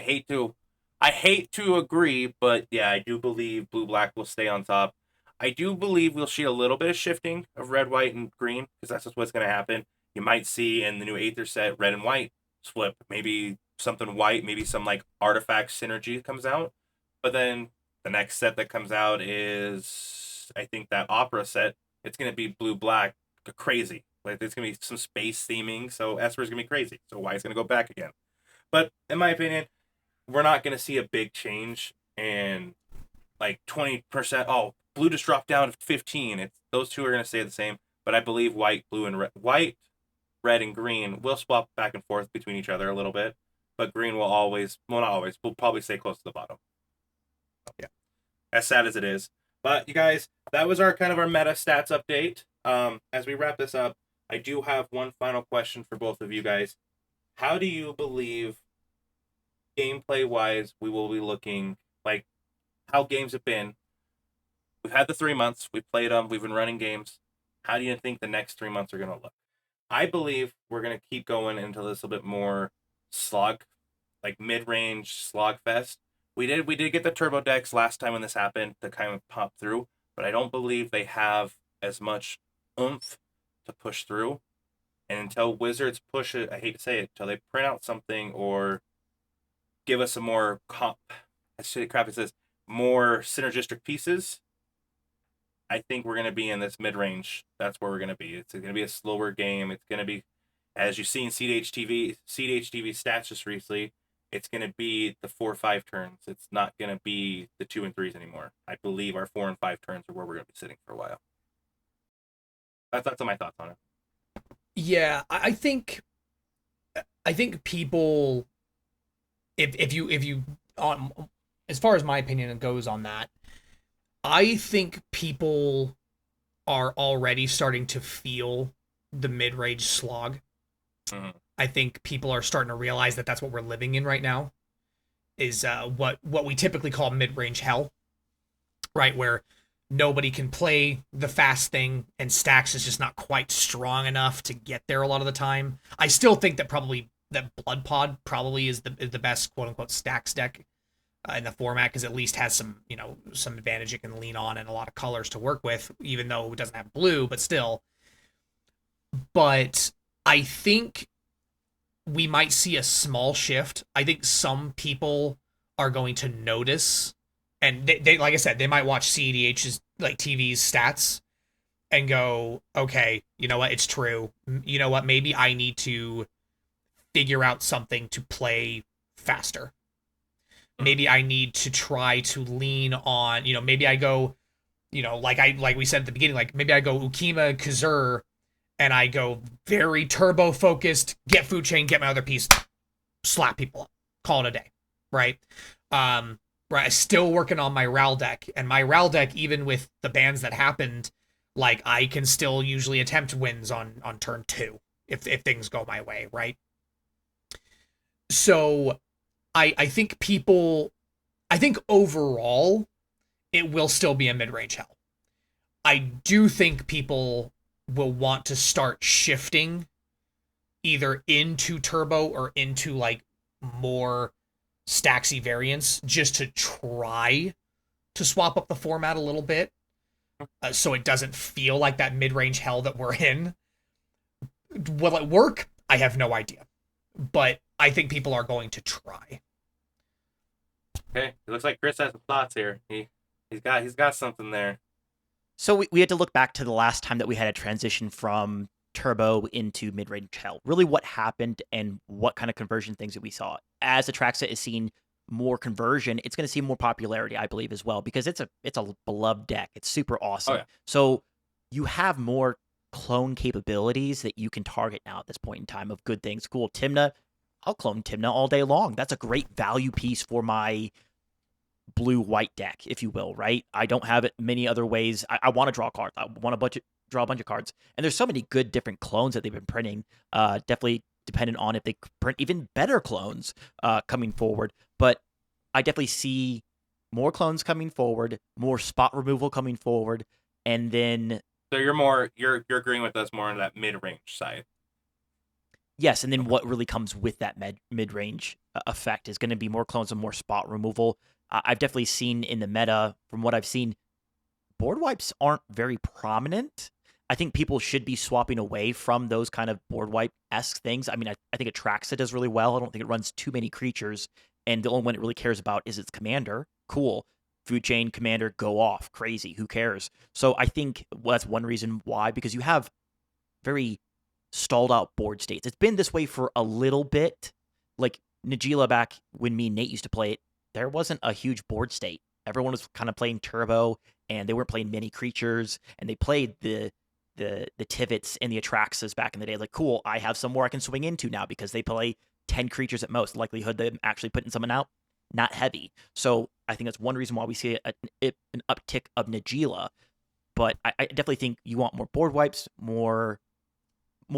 hate to agree, but yeah, I do believe blue black will stay on top. I do believe we'll see a little bit of shifting of red, white, and green, because that's just what's going to happen. You might see in the new Aether set, red and white flip. Maybe something white, maybe some like artifact synergy comes out. But then the next set that comes out is, I think, that opera set. It's going to be blue black, crazy. Like, there's going to be some space theming, so Esper's going to be crazy. So white's going to go back again. But in my opinion, we're not going to see a big change in like 20%. Oh, blue just dropped down to 15. Those two are going to stay the same. But I believe white, blue, and white, red, and green will swap back and forth between each other a little bit. But green will always, well, not always, will probably stay close to the bottom. Yeah, as sad as it is. But you guys, that was our kind of our meta stats update. As we wrap this up, I do have one final question for both of you guys. How do you believe, gameplay-wise, we will be looking, like, how games have been? We've had the 3 months. We've played them. We've been running games. How do you think the next 3 months are going to look? I believe we're going to keep going into a little bit more slog, like mid-range slog fest. We did get the turbo decks last time when this happened to kind of pop through, but I don't believe they have as much oomph to push through. And until Wizards push it, I hate to say it, until they print out something or give us a more more synergistic pieces, I think we're going to be in this mid-range. That's where we're going to be. It's going to be a slower game. It's going to be, as you've seen CDHTV stats just recently, it's going to be the 4-5 turns. It's not going to be the 2 and 3s anymore. I believe our 4 and 5 turns are where we're going to be sitting for a while. That's my thoughts on it. Yeah, I think people, if you as far as my opinion goes on that, I think people are already starting to feel the mid-range slog. Mm-hmm. I think people are starting to realize that that's what we're living in right now, is what we typically call mid-range hell, right? Where nobody can play the fast thing, and Stacks is just not quite strong enough to get there a lot of the time. I still think that Blood Pod probably is the best quote-unquote Stacks deck in the format, because at least has some advantage it can lean on and a lot of colors to work with, even though it doesn't have blue, but still. But I think we might see a small shift. I think some people are going to notice, and they like I said, they might watch CEDH's, like, TV's stats and go, okay, you know what, it's true. You know what, maybe I need to figure out something to play faster. Maybe I need to try to lean on, maybe I go, like we said at the beginning, like maybe I go Ukima Kazur, and I go very turbo focused, get food chain, get my other piece, slap people up, call it a day, right? Right. I'm still working on my RAL deck, and my RAL deck, even with the bans that happened, like, I can still usually attempt wins on turn 2 if things go my way, right? So I think overall it will still be a mid-range hell. I do think people will want to start shifting either into turbo or into like more stacksy variants just to try to swap up the format a little bit, so it doesn't feel like that mid-range hell that we're in. Will it work? I have no idea, but I think people are going to try. Okay, it looks like Chris has some thoughts here. He's got something there. So we had to look back to the last time that we had a transition from turbo into mid-range hell. Really what happened and what kind of conversion things that we saw. As Atraxa is seeing more conversion, it's going to see more popularity, I believe, as well, because it's a beloved deck. It's super awesome. Oh, yeah. So you have more clone capabilities that you can target now at this point in time of good things. Cool. Tymna, I'll clone Tymna all day long. That's a great value piece for my blue-white deck, if you will, right? I don't have it many other ways. I want to draw cards. I want to draw a bunch of cards. And there's so many good different clones that they've been printing. Definitely dependent on if they print even better clones coming forward. But I definitely see more clones coming forward, more spot removal coming forward, and then... So you're agreeing with us more on that mid-range side. Yes, and then what really comes with that mid-range effect is going to be more clones and more spot removal. I've definitely seen in the meta, from what I've seen, board wipes aren't very prominent. I think people should be swapping away from those kind of board wipe-esque things. I mean, I think Atraxa does really well. I don't think it runs too many creatures, and the only one it really cares about is its commander. Cool. Food chain, commander, go off. Crazy. Who cares? So I think that's one reason why, because you have very stalled out board states. It's been this way for a little bit. Like Najeela back when me and Nate used to play it, there wasn't a huge board state. Everyone was kind of playing turbo, and they weren't playing many creatures, and they played the Tivits and the Atraxas back in the day. Like, cool, I have somewhere I can swing into now because they play 10 creatures at most. Likelihood of them actually putting someone out, not heavy. So I think that's one reason why we see an uptick of Najeela. But I definitely think you want more board wipes, more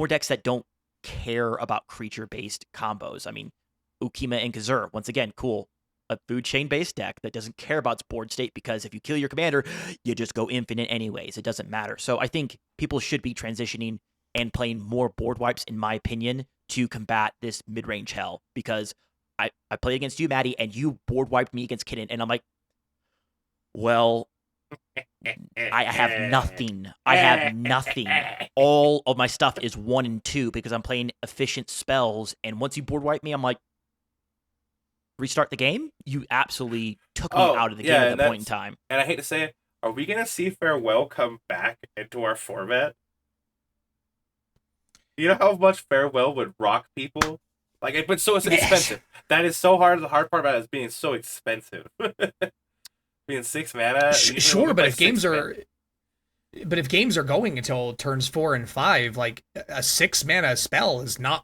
decks that don't care about creature-based combos. I mean, Ukima and Kazur, once again, cool. A food chain-based deck that doesn't care about its board state, because if you kill your commander, you just go infinite anyways. It doesn't matter. So I think people should be transitioning and playing more board wipes, in my opinion, to combat this mid-range hell. Because I play against you, Maddie, and you board wiped me against Kitten, and I'm like, well, I have nothing. I have nothing. All of my stuff is 1 and 2 because I'm playing efficient spells, and once you board wipe me, I'm like, restart the game? You absolutely took me out of the game at that point in time. And I hate to say it, are we going to see Farewell come back into our format? You know how much Farewell would rock people? Like, it's so expensive. That is so hard. The hard part about it is being so expensive. Being 6 mana. Sure, but if games are going until turns 4 and 5, like a 6 mana spell is not,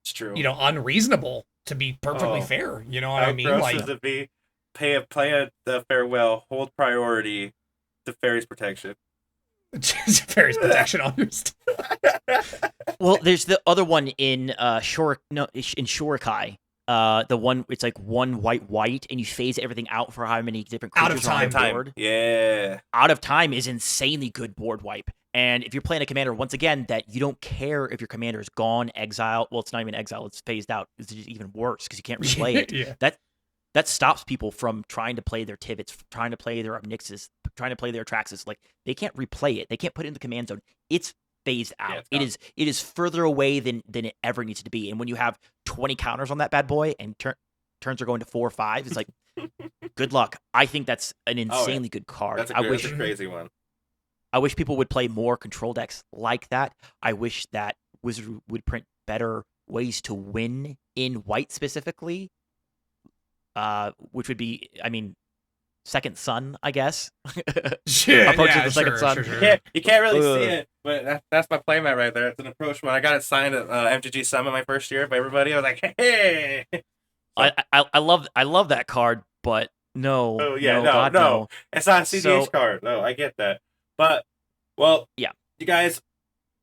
it's true, unreasonable, to be perfectly fair. You know what I mean? Like, does it be play the Farewell, hold priority to Fairy's Protection? Fairy's Protection, almost. Well, there's the other one in Shurikai. The one, it's like 1 white, and you phase everything out for how many different creatures are on the board. Yeah. Out of Time is insanely good board wipe. And if you're playing a commander, once again, that you don't care if your commander is gone, exiled. Well, it's not even exiled; it's phased out. It's even worse because you can't replay it. Yeah. That stops people from trying to play their Tivits, trying to play their Obnixes, trying to play their Atraxas. Like, they can't replay it. They can't put it in the command zone. It's phased out. Yeah, it is further away than it ever needs to be. And when you have 20 counters on that bad boy and turns are going to 4 or 5, it's like, good luck. I think that's an insanely good card. That's a crazy one. I wish people would play more control decks like that. I wish that Wizard would print better ways to win in white specifically, which would be, I mean, Second Sun, I guess. Approach to the Second Sun. Sure. You can't really see it, but that's my playmat right there. It's an approach one. I got it signed at MTG Summit my first year by everybody. I was like, hey. I love that card, but no. Oh yeah, no. It's not a CDH card. No, I get that. But, well, yeah, you guys,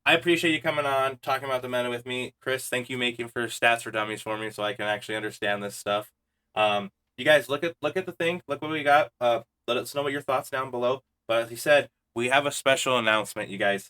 I appreciate you coming on, talking about the meta with me. Chris, thank you making for Stats for Dummies for me so I can actually understand this stuff. You guys, look at the thing. Look what we got. Let us know what your thoughts down below. But as he said, we have a special announcement, you guys.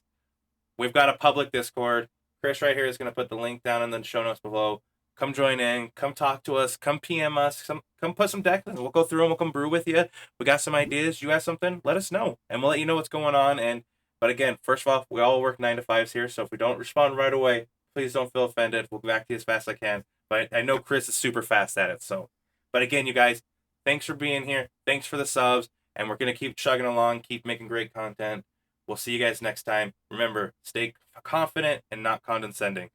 We've got a public Discord. Chris right here is going to put the link down in the show notes below. Come join in. Come talk to us. Come PM us. Come put some decks in. We'll go through them. We'll come brew with you. We got some ideas. You have something? Let us know, and we'll let you know what's going on. But again, first of all, we all work 9 to 5s here, so if we don't respond right away, please don't feel offended. We'll get back to you as fast as I can. But I know Chris is super fast at it. So, but again, you guys, thanks for being here. Thanks for the subs, and we're gonna keep chugging along, keep making great content. We'll see you guys next time. Remember, stay confident and not condescending.